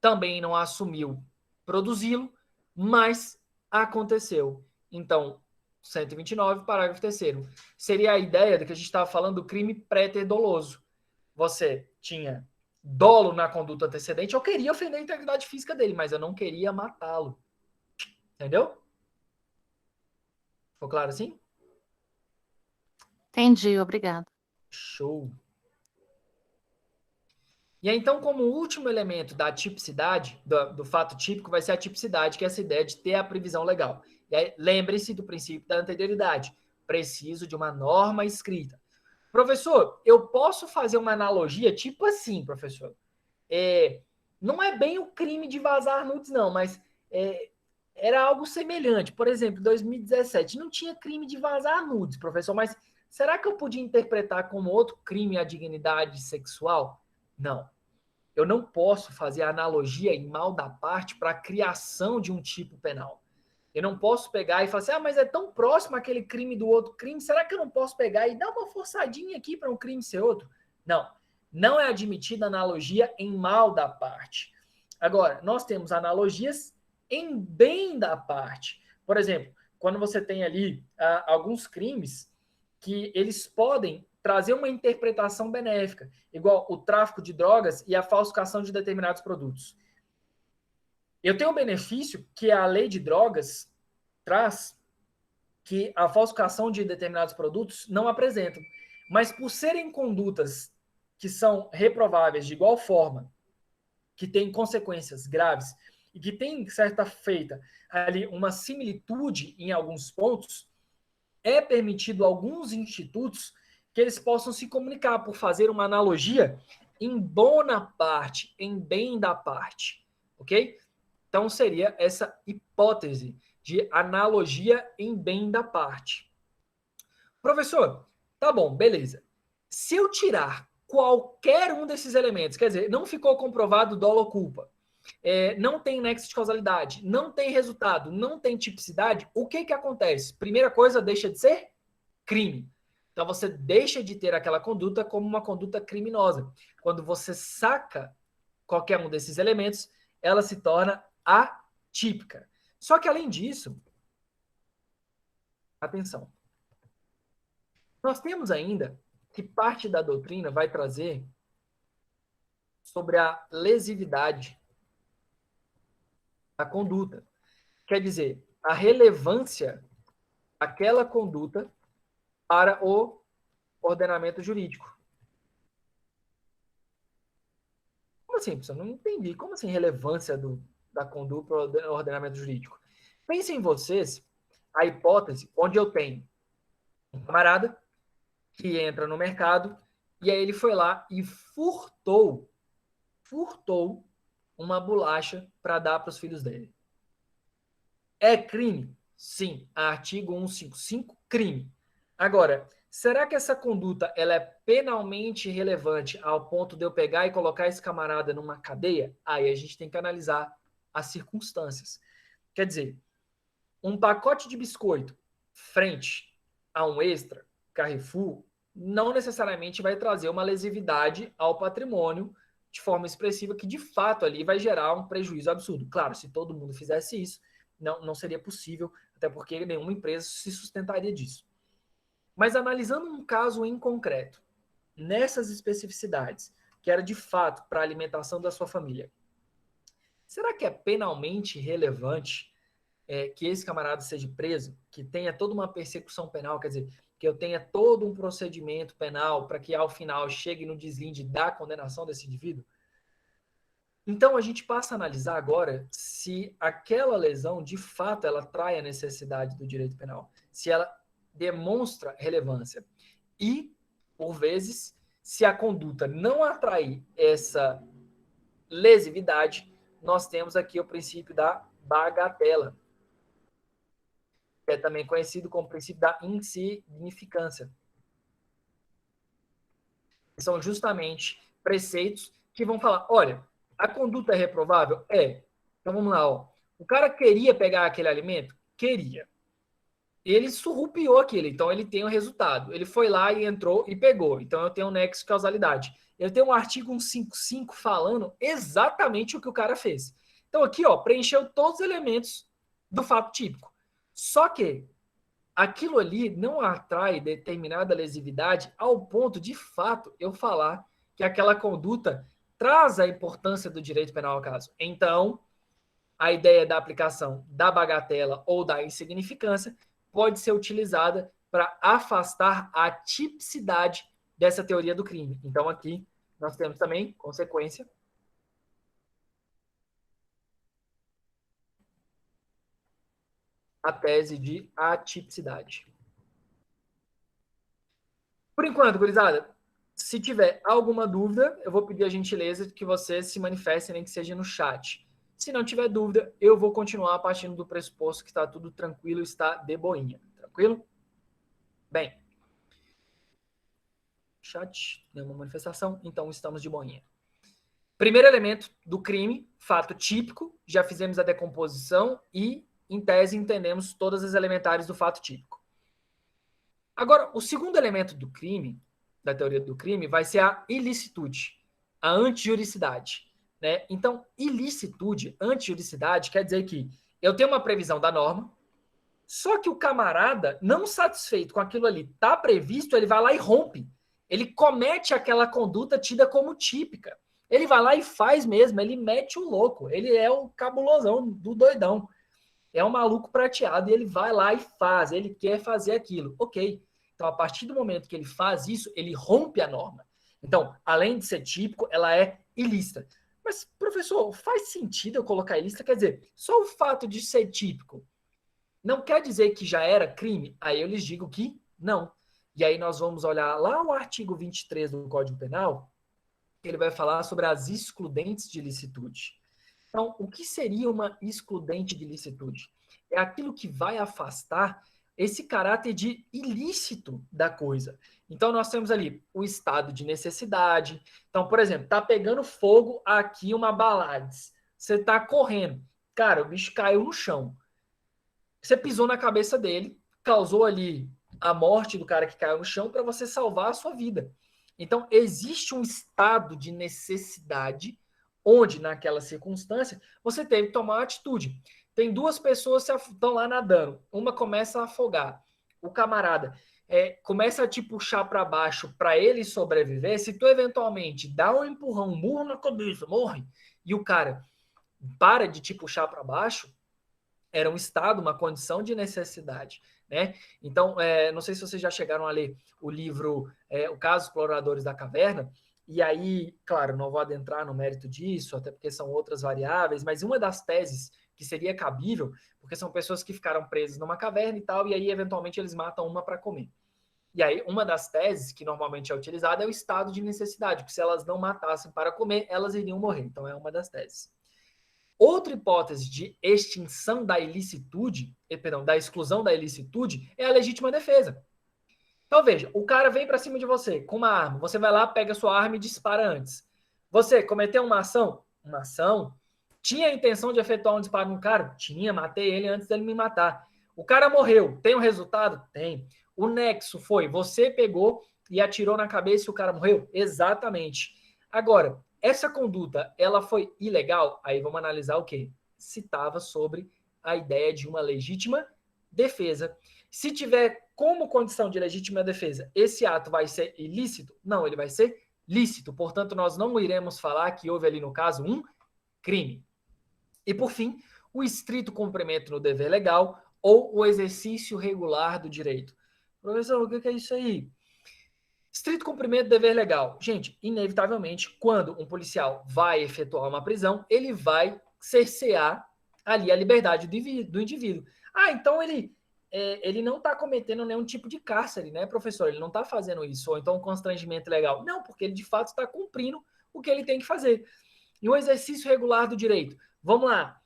também não assumiu produzi-lo, mas aconteceu. Então, 129, parágrafo 3º. Seria a ideia de que a gente estava falando do crime pré-ter doloso. Você tinha dolo na conduta antecedente, eu queria ofender a integridade física dele, mas eu não queria matá-lo. Entendeu? Ficou claro assim? Entendi, obrigada. Show. E aí, então, como último elemento da tipicidade, do fato típico, vai ser a tipicidade, que é essa ideia de ter a previsão legal. E aí, lembre-se do princípio da anterioridade. Preciso de uma norma escrita. Professor, eu posso fazer uma analogia tipo assim, professor. Não é bem o crime de vazar nudes, não, mas era algo semelhante. Por exemplo, em 2017, não tinha crime de vazar nudes, professor, mas será que eu podia interpretar como outro crime a dignidade sexual? Não. Eu não posso fazer analogia em mal da parte para a criação de um tipo penal. Eu não posso pegar e falar assim, mas é tão próximo aquele crime do outro crime, será que eu não posso pegar e dar uma forçadinha aqui para um crime ser outro? Não. Não é admitida analogia em mal da parte. Agora, nós temos analogias em bem da parte. Por exemplo, quando você tem ali alguns crimes que eles podem trazer uma interpretação benéfica, igual o tráfico de drogas e a falsificação de determinados produtos. Eu tenho um benefício que a lei de drogas traz, que a falsificação de determinados produtos não apresentam. Mas por serem condutas que são reprováveis de igual forma, que têm consequências graves e que tem certa feita ali uma similitude em alguns pontos, é permitido a alguns institutos que eles possam se comunicar por fazer uma analogia em bona parte, em bem da parte, ok? Então seria essa hipótese de analogia em bem da parte. Professor, tá bom, beleza. Se eu tirar qualquer um desses elementos, quer dizer, não ficou comprovado dolo ou culpa, não tem nexo de causalidade, não tem resultado, não tem tipicidade, o que acontece? Primeira coisa, deixa de ser crime. Então, você deixa de ter aquela conduta como uma conduta criminosa. Quando você saca qualquer um desses elementos, ela se torna atípica. Só que, além disso, atenção, nós temos ainda que parte da doutrina vai trazer sobre a lesividade da conduta. Quer dizer, a relevância daquela conduta para o ordenamento jurídico. Como assim, pessoal? Não entendi. Como assim relevância da conduta para o ordenamento jurídico? Pensem em vocês a hipótese onde eu tenho um camarada que entra no mercado e aí ele foi lá e furtou uma bolacha para dar para os filhos dele. É crime? Sim. Artigo 155, crime. Agora, será que essa conduta ela é penalmente relevante ao ponto de eu pegar e colocar esse camarada numa cadeia? Aí a gente tem que analisar as circunstâncias. Quer dizer, um pacote de biscoito frente a um Extra, Carrefour, não necessariamente vai trazer uma lesividade ao patrimônio de forma expressiva que, de fato, ali vai gerar um prejuízo absurdo. Claro, se todo mundo fizesse isso, não seria possível, até porque nenhuma empresa se sustentaria disso. Mas analisando um caso em concreto, nessas especificidades, que era de fato para a alimentação da sua família, será que é penalmente relevante que esse camarada seja preso, que tenha toda uma persecução penal, quer dizer, que eu tenha todo um procedimento penal para que ao final chegue no deslinde da condenação desse indivíduo? Então a gente passa a analisar agora se aquela lesão de fato ela trai a necessidade do direito penal, se ela demonstra relevância. E, por vezes, se a conduta não atrair essa lesividade, nós temos aqui o princípio da bagatela, que é também conhecido como princípio da insignificância. São justamente preceitos que vão falar, olha, a conduta é reprovável? É. Então vamos lá, ó. O cara queria pegar aquele alimento? Queria. Ele surrupiou aquilo, então ele tem o resultado. Ele foi lá e entrou e pegou. Então eu tenho um nexo de causalidade. Eu tenho um artigo 155 falando exatamente o que o cara fez. Então aqui, ó, preencheu todos os elementos do fato típico. Só que aquilo ali não atrai determinada lesividade ao ponto de fato eu falar que aquela conduta traz a importância do direito penal ao caso. Então, a ideia da aplicação da bagatela ou da insignificância pode ser utilizada para afastar a tipicidade dessa teoria do crime. Então, aqui nós temos também, consequência, a tese de atipicidade. Por enquanto, gurizada, se tiver alguma dúvida, eu vou pedir a gentileza de que vocês se manifestem, nem que seja no chat. Se não tiver dúvida, eu vou continuar partindo do pressuposto que está tudo tranquilo, está de boinha. Tranquilo? Bem. Chat, nenhuma manifestação, então estamos de boinha. Primeiro elemento do crime, fato típico, já fizemos a decomposição e, em tese, entendemos todas as elementares do fato típico. Agora, o segundo elemento do crime, da teoria do crime, vai ser a ilicitude, a antijuricidade. Né? Então, ilicitude, antijuricidade, quer dizer que eu tenho uma previsão da norma, só que o camarada, não satisfeito com aquilo ali, está previsto, ele vai lá e rompe. Ele comete aquela conduta tida como típica. Ele vai lá e faz mesmo, ele mete o louco. Ele é o cabulosão do doidão. É um maluco prateado e ele vai lá e faz, ele quer fazer aquilo. Ok. Então, a partir do momento que ele faz isso, ele rompe a norma. Então, além de ser típico, ela é ilícita. Mas, professor, faz sentido eu colocar ilícita? Quer dizer, só o fato de ser típico não quer dizer que já era crime? Aí eu lhes digo que não. E aí nós vamos olhar lá o artigo 23 do Código Penal, que ele vai falar sobre as excludentes de licitude. Então, o que seria uma excludente de licitude? É aquilo que vai afastar esse caráter de ilícito da coisa. Então, nós temos ali o estado de necessidade. Então, por exemplo, tá pegando fogo aqui uma balades. Você tá correndo. Cara, o bicho caiu no chão. Você pisou na cabeça dele, causou ali a morte do cara que caiu no chão para você salvar a sua vida. Então, existe um estado de necessidade onde, naquela circunstância, você teve que tomar uma atitude. Tem duas pessoas que estão lá nadando. Uma começa a afogar. O camarada começa a te puxar para baixo para ele sobreviver. Se tu eventualmente dá um empurrão, um murro na cabeça, morre, e o cara para de te puxar para baixo, era um estado, uma condição de necessidade, né? Então, não sei se vocês já chegaram a ler o livro O Caso Exploradores da Caverna, e aí, claro, não vou adentrar no mérito disso, até porque são outras variáveis, mas uma das teses que seria cabível, porque são pessoas que ficaram presas numa caverna e tal, e aí, eventualmente, eles matam uma para comer. E aí, uma das teses que normalmente é utilizada é o estado de necessidade, porque se elas não matassem para comer, elas iriam morrer. Então, é uma das teses. Outra hipótese de extinção da ilicitude, da exclusão da ilicitude, é a legítima defesa. Então, veja, o cara vem para cima de você com uma arma, você vai lá, pega sua arma e dispara antes. Você cometeu uma ação? Uma ação. Tinha a intenção de efetuar um disparo no cara? Tinha, matei ele antes dele me matar. O cara morreu, tem um resultado? Tem. O nexo foi, você pegou e atirou na cabeça e o cara morreu? Exatamente. Agora, essa conduta, ela foi ilegal? Aí vamos analisar o quê? Se estava sobre a ideia de uma legítima defesa. Se tiver como condição de legítima defesa, esse ato vai ser ilícito? Não, ele vai ser lícito. Portanto, nós não iremos falar que houve ali, no caso, um crime. E, por fim, o estrito cumprimento no dever legal ou o exercício regular do direito. Professor, o que é isso aí? Estrito cumprimento do dever legal. Gente, inevitavelmente, quando um policial vai efetuar uma prisão, ele vai cercear ali a liberdade do indivíduo. Ah, então ele não está cometendo nenhum tipo de cárcere, né, professor? Ele não está fazendo isso, ou então um constrangimento legal. Não, porque ele de fato está cumprindo o que ele tem que fazer. E o exercício regular do direito. Vamos lá.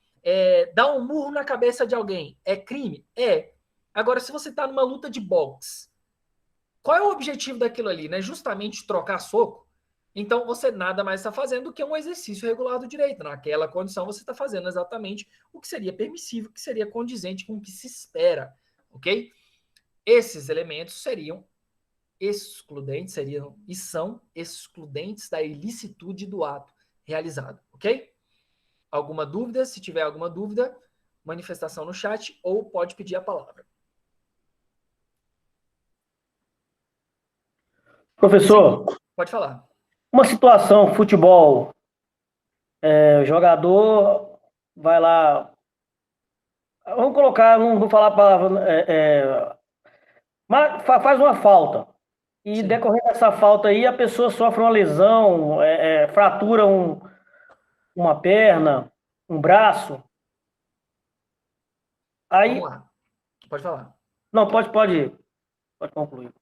Dar um murro na cabeça de alguém é crime? É. Agora, se você está numa luta de boxe, qual é o objetivo daquilo ali, né? Justamente trocar soco. Então, você nada mais está fazendo do que um exercício regular do direito. Naquela condição, você está fazendo exatamente o que seria permissível, o que seria condizente com o que se espera, ok? Esses elementos seriam excludentes, e são excludentes da ilicitude do ato realizado, ok? Alguma dúvida? Se tiver alguma dúvida, manifestação no chat ou pode pedir a palavra. Professor, sim, pode falar. Uma situação, futebol, o jogador vai lá, vamos colocar, não vou falar a palavra, mas faz uma falta. E decorrendo dessa falta aí, a pessoa sofre uma lesão, fratura uma perna, um braço. Aí, vamos lá, pode falar. Não, pode concluir.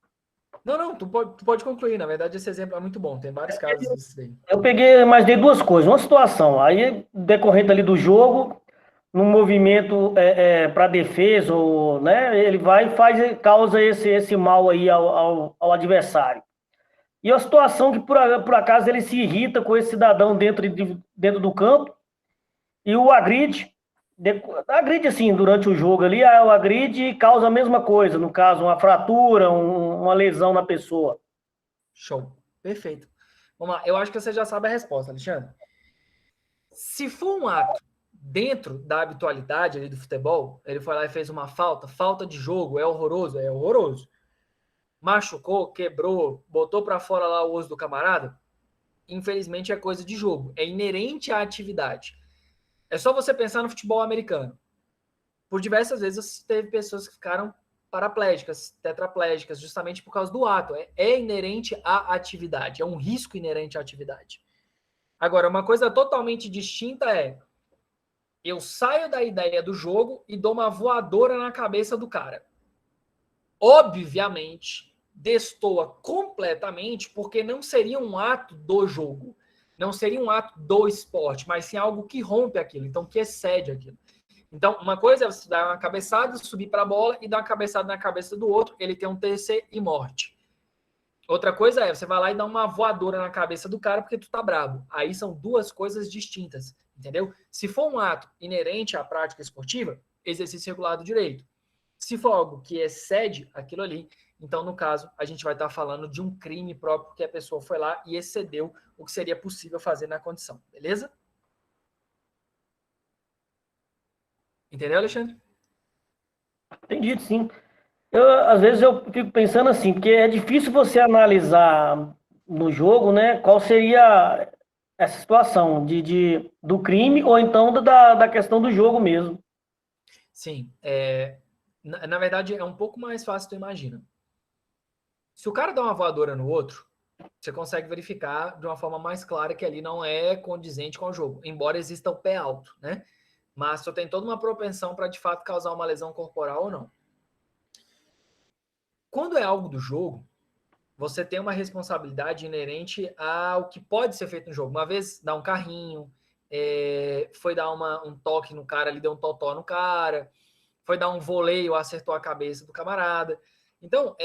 Não, tu pode concluir. Na verdade, esse exemplo é muito bom. Tem vários casos disso aí. Eu peguei, mas dei duas coisas. Uma situação, aí decorrente ali do jogo, num movimento para defesa, né, ele vai e causa esse mal aí ao adversário. E a situação que, por acaso, ele se irrita com esse cidadão dentro do campo e o agride assim, durante o jogo ali, o agride causa a mesma coisa, no caso, uma fratura, uma lesão na pessoa. Show. Perfeito. Vamos lá. Eu acho que você já sabe a resposta, Alexandre. Se for um ato dentro da habitualidade ali do futebol, ele foi lá e fez uma falta de jogo, é horroroso. Machucou, quebrou, botou para fora lá o osso do camarada, infelizmente é coisa de jogo, é inerente à atividade. É só você pensar no futebol americano. Por diversas vezes teve pessoas que ficaram paraplégicas, tetraplégicas, justamente por causa do ato. É inerente à atividade, é um risco inerente à atividade. Agora, uma coisa totalmente distinta é eu saio da ideia do jogo e dou uma voadora na cabeça do cara. Obviamente, destoa completamente, porque não seria um ato do jogo, não seria um ato do esporte, mas sim algo que rompe aquilo, então que excede aquilo. Então, uma coisa é você dar uma cabeçada, subir para a bola e dar uma cabeçada na cabeça do outro, ele tem um TC e morte. Outra coisa é você vai lá e dá uma voadora na cabeça do cara porque tu tá brabo. Aí são duas coisas distintas, entendeu? Se for um ato inerente à prática esportiva, exercício regular do direito. Se for algo que excede aquilo ali, então, no caso, a gente vai estar falando de um crime próprio que a pessoa foi lá e excedeu o que seria possível fazer na condição, beleza? Entendeu, Alexandre? Entendido, sim. Às vezes eu fico pensando assim, porque é difícil você analisar no jogo, né, qual seria essa situação do crime ou então da questão do jogo mesmo. Sim. Na verdade, é um pouco mais fácil, tu imagina. Se o cara dá uma voadora no outro, você consegue verificar de uma forma mais clara que ali não é condizente com o jogo, embora exista o pé alto, né? Mas tu tem toda uma propensão para de fato causar uma lesão corporal ou não. Quando é algo do jogo, você tem uma responsabilidade inerente ao que pode ser feito no jogo. Uma vez dá um carrinho, foi dar um toque no cara, ali deu um totó no cara, foi dar um voleio, acertou a cabeça do camarada. Então,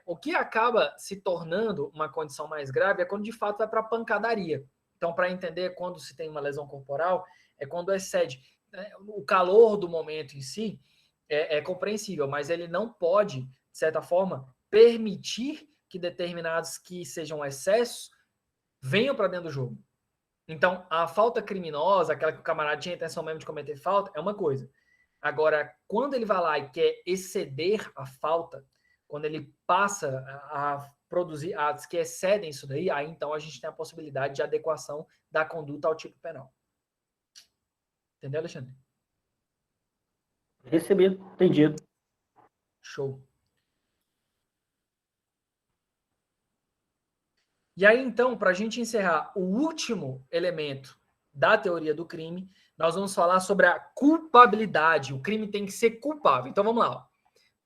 o que acaba se tornando uma condição mais grave é quando de fato vai para a pancadaria. Então, para entender quando se tem uma lesão corporal, é quando excede. O calor do momento em si é compreensível, mas ele não pode, de certa forma, permitir que determinados que sejam excessos venham para dentro do jogo. Então, a falta criminosa, aquela que o camarada tinha intenção mesmo de cometer falta, é uma coisa. Agora, quando ele vai lá e quer exceder a falta, quando ele passa a produzir atos que excedem isso daí, aí então a gente tem a possibilidade de adequação da conduta ao tipo penal. Entendeu, Alexandre? Recebido, entendido. Show. E aí, então, para a gente encerrar o último elemento da teoria do crime, nós vamos falar sobre a culpabilidade. O crime tem que ser culpável. Então, vamos lá.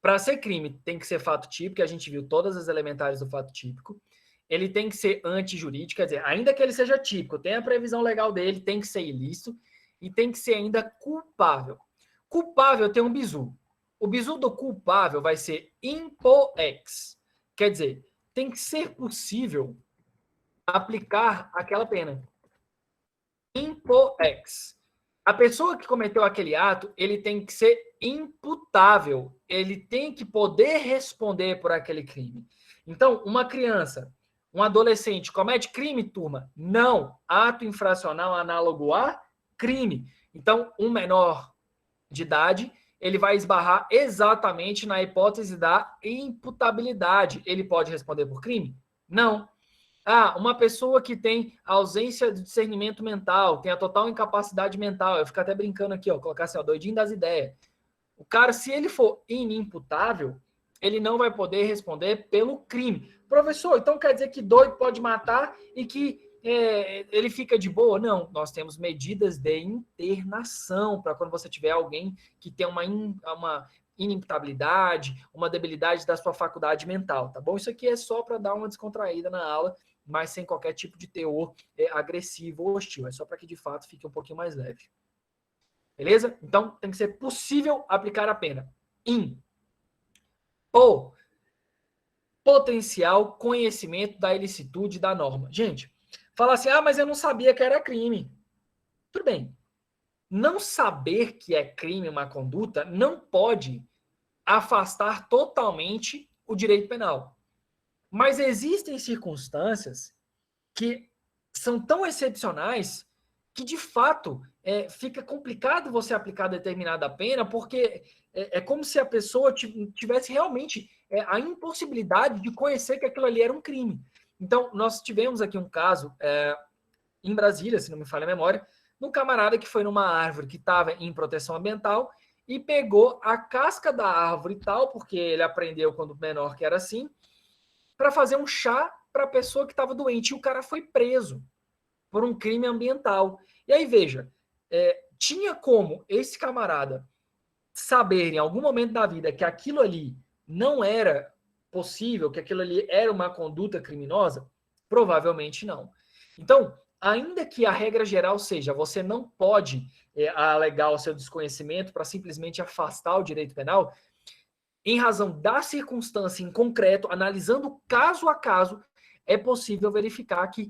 Para ser crime, tem que ser fato típico, que a gente viu todas as elementares do fato típico. Ele tem que ser antijurídico, quer dizer, ainda que ele seja típico, tem a previsão legal dele, tem que ser ilícito e tem que ser ainda culpável. Culpável tem um bizu. O bizu do culpável vai ser impo ex. Quer dizer, tem que ser possível aplicar aquela pena. Impo ex. A pessoa que cometeu aquele ato, ele tem que ser imputável. Ele tem que poder responder por aquele crime. Então, uma criança, um adolescente comete crime, turma? Não. Ato infracional análogo a crime. Então, um menor de idade, ele vai esbarrar exatamente na hipótese da imputabilidade. Ele pode responder por crime? Não. Uma pessoa que tem ausência de discernimento mental, tem a total incapacidade mental, eu fico até brincando aqui, colocar assim, doidinho das ideias. O cara, se ele for inimputável, ele não vai poder responder pelo crime. Professor, então quer dizer que doido pode matar e que ele fica de boa? Não, nós temos medidas de internação para quando você tiver alguém que tem uma inimputabilidade, uma debilidade da sua faculdade mental, tá bom? Isso aqui é só para dar uma descontraída na aula, mas sem qualquer tipo de teor agressivo ou hostil. É só para que, de fato, fique um pouquinho mais leve. Beleza? Então, tem que ser possível aplicar a pena. Ou potencial conhecimento da ilicitude da norma. Gente, fala assim, mas eu não sabia que era crime. Tudo bem. Não saber que é crime uma conduta não pode afastar totalmente o direito penal. Mas existem circunstâncias que são tão excepcionais que, de fato, fica complicado você aplicar determinada pena, porque é como se a pessoa tivesse realmente a impossibilidade de conhecer que aquilo ali era um crime. Então, nós tivemos aqui um caso em Brasília, se não me falha a memória, de um camarada que foi numa árvore que estava em proteção ambiental e pegou a casca da árvore e tal, porque ele aprendeu quando menor que era assim, para fazer um chá para a pessoa que estava doente. E o cara foi preso por um crime ambiental. E aí, veja, tinha como esse camarada saber em algum momento da vida que aquilo ali não era possível, que aquilo ali era uma conduta criminosa? Provavelmente não. Então, ainda que a regra geral seja você não pode alegar o seu desconhecimento para simplesmente afastar o direito penal, em razão da circunstância em concreto, analisando caso a caso, é possível verificar que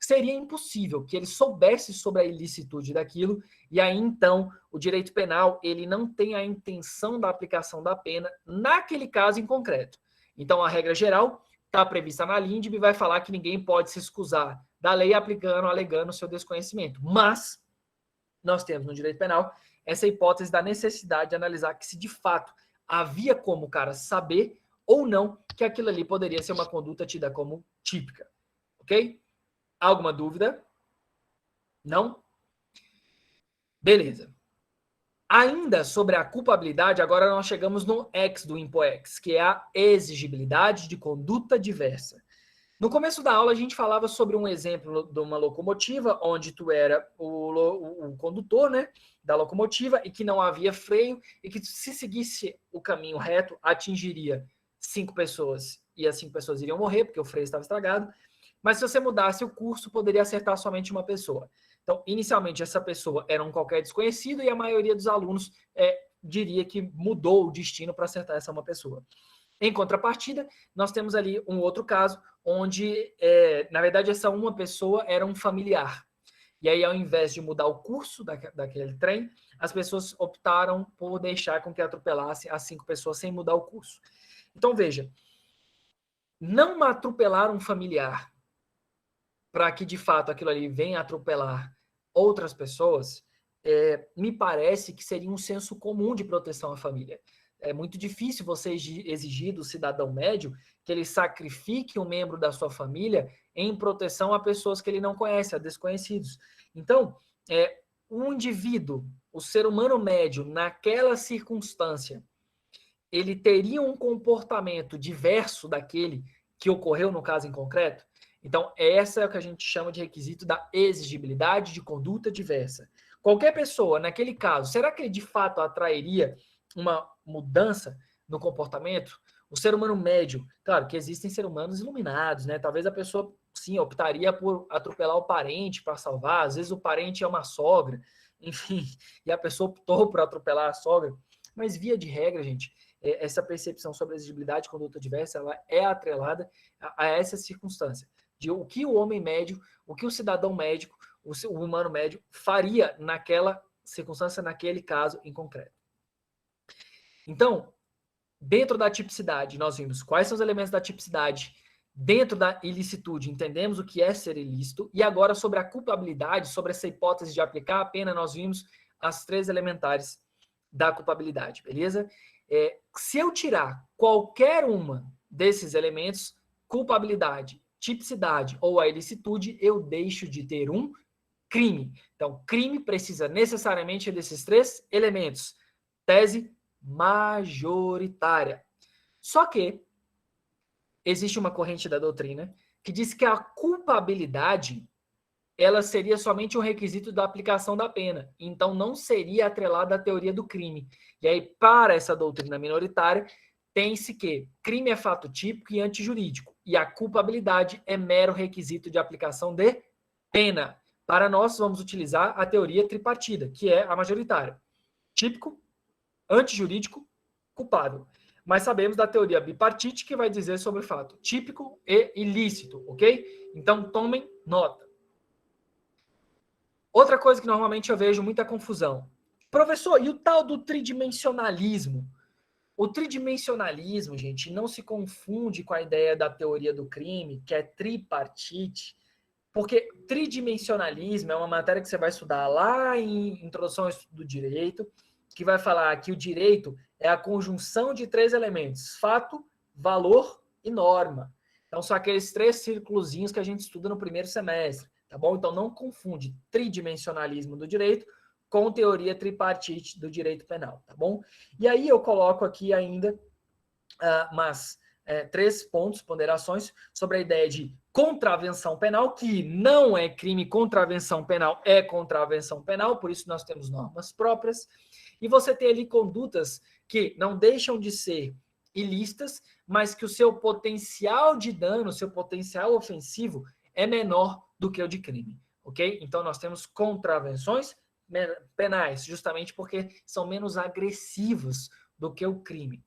seria impossível que ele soubesse sobre a ilicitude daquilo, e aí então o direito penal ele não tem a intenção da aplicação da pena naquele caso em concreto. Então a regra geral está prevista na LINDB e vai falar que ninguém pode se excusar da lei alegando seu desconhecimento. Mas nós temos no direito penal essa hipótese da necessidade de analisar que se de fato havia como o cara saber ou não que aquilo ali poderia ser uma conduta tida como típica. Ok? Alguma dúvida? Não? Beleza. Ainda sobre a culpabilidade, agora nós chegamos no X do IMPOEX, que é a exigibilidade de conduta diversa. No começo da aula, a gente falava sobre um exemplo de uma locomotiva, onde tu era o condutor, né, da locomotiva, e que não havia freio, e que se seguisse o caminho reto, atingiria 5 pessoas, e as 5 pessoas iriam morrer, porque o freio estava estragado. Mas se você mudasse o curso, poderia acertar somente uma pessoa. Então, inicialmente, essa pessoa era um qualquer desconhecido, e a maioria dos alunos diria que mudou o destino para acertar essa uma pessoa. Em contrapartida, nós temos ali um outro caso, onde, na verdade, essa uma pessoa era um familiar. E aí, ao invés de mudar o curso daquele trem, as pessoas optaram por deixar com que atropelasse as 5 pessoas sem mudar o curso. Então, veja, não atropelar um familiar para que, de fato, aquilo ali venha atropelar outras pessoas, me parece que seria um senso comum de proteção à família. É muito difícil você exigir do cidadão médio que ele sacrifique um membro da sua família em proteção a pessoas que ele não conhece, a desconhecidos. Então, o indivíduo, o ser humano médio, naquela circunstância, ele teria um comportamento diverso daquele que ocorreu no caso em concreto? Então, essa é o que a gente chama de requisito da exigibilidade de conduta diversa. Qualquer pessoa, naquele caso, será que ele de fato atrairia uma mudança no comportamento? O ser humano médio, claro que existem seres humanos iluminados, né? Talvez a pessoa, sim, optaria por atropelar o parente para salvar, às vezes o parente é uma sogra, enfim, e a pessoa optou por atropelar a sogra. Mas, via de regra, gente, essa percepção sobre a exigibilidade de conduta diversa, ela é atrelada a essa circunstância, de o que o homem médio, o que o cidadão médico, o humano médio faria naquela circunstância, naquele caso em concreto. Então, dentro da tipicidade, nós vimos quais são os elementos da tipicidade. Dentro da ilicitude, entendemos o que é ser ilícito. E agora, sobre a culpabilidade, sobre essa hipótese de aplicar a pena, nós vimos as 3 elementares da culpabilidade, beleza? Se eu tirar qualquer uma desses elementos, culpabilidade, tipicidade ou a ilicitude, eu deixo de ter um crime. Então, crime precisa necessariamente desses 3 elementos. Tese majoritária. Só que existe uma corrente da doutrina que diz que a culpabilidade ela seria somente um requisito da aplicação da pena. Então, não seria atrelada à teoria do crime. E aí, para essa doutrina minoritária, tem-se que crime é fato típico e antijurídico. E a culpabilidade é mero requisito de aplicação de pena. Para nós, vamos utilizar a teoria tripartida, que é a majoritária. Típico, antijurídico, culpável. Mas sabemos da teoria bipartite, que vai dizer sobre o fato típico e ilícito, ok? Então, tomem nota. Outra coisa que normalmente eu vejo muita confusão. Professor, e o tal do tridimensionalismo? O tridimensionalismo, gente, não se confunde com a ideia da teoria do crime, que é tripartite, porque tridimensionalismo é uma matéria que você vai estudar lá em Introdução ao Estudo do Direito, que vai falar que o direito é a conjunção de 3 elementos: fato, valor e norma. Então, são aqueles 3 círculozinhos que a gente estuda no primeiro semestre, tá bom? Então, não confunde tridimensionalismo do direito com teoria tripartite do direito penal, tá bom? E aí eu coloco aqui ainda 3 pontos, ponderações, sobre a ideia de contravenção penal, que não é crime, contravenção penal é contravenção penal, por isso nós temos normas próprias. E você tem ali condutas que não deixam de ser ilícitas, mas que o seu potencial de dano, o seu potencial ofensivo é menor do que o de crime, ok? Então, nós temos contravenções penais, justamente porque são menos agressivos do que o crime.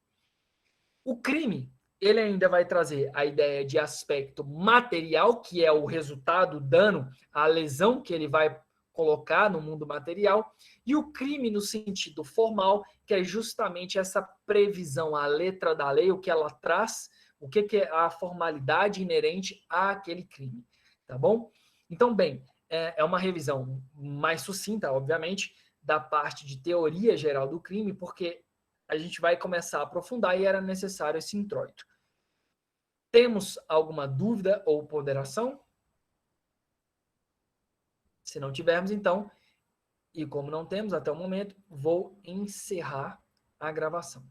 O crime Ele ainda vai trazer a ideia de aspecto material, que é o resultado, o dano, a lesão que ele vai colocar no mundo material, e o crime no sentido formal, que é justamente essa previsão, a letra da lei, o que ela traz, o que é a formalidade inerente àquele crime, tá bom? Então, bem, é uma revisão mais sucinta, obviamente, da parte de teoria geral do crime, porque a gente vai começar a aprofundar e era necessário esse introito. Temos alguma dúvida ou ponderação? Se não tivermos, então, e como não temos até o momento, vou encerrar a gravação.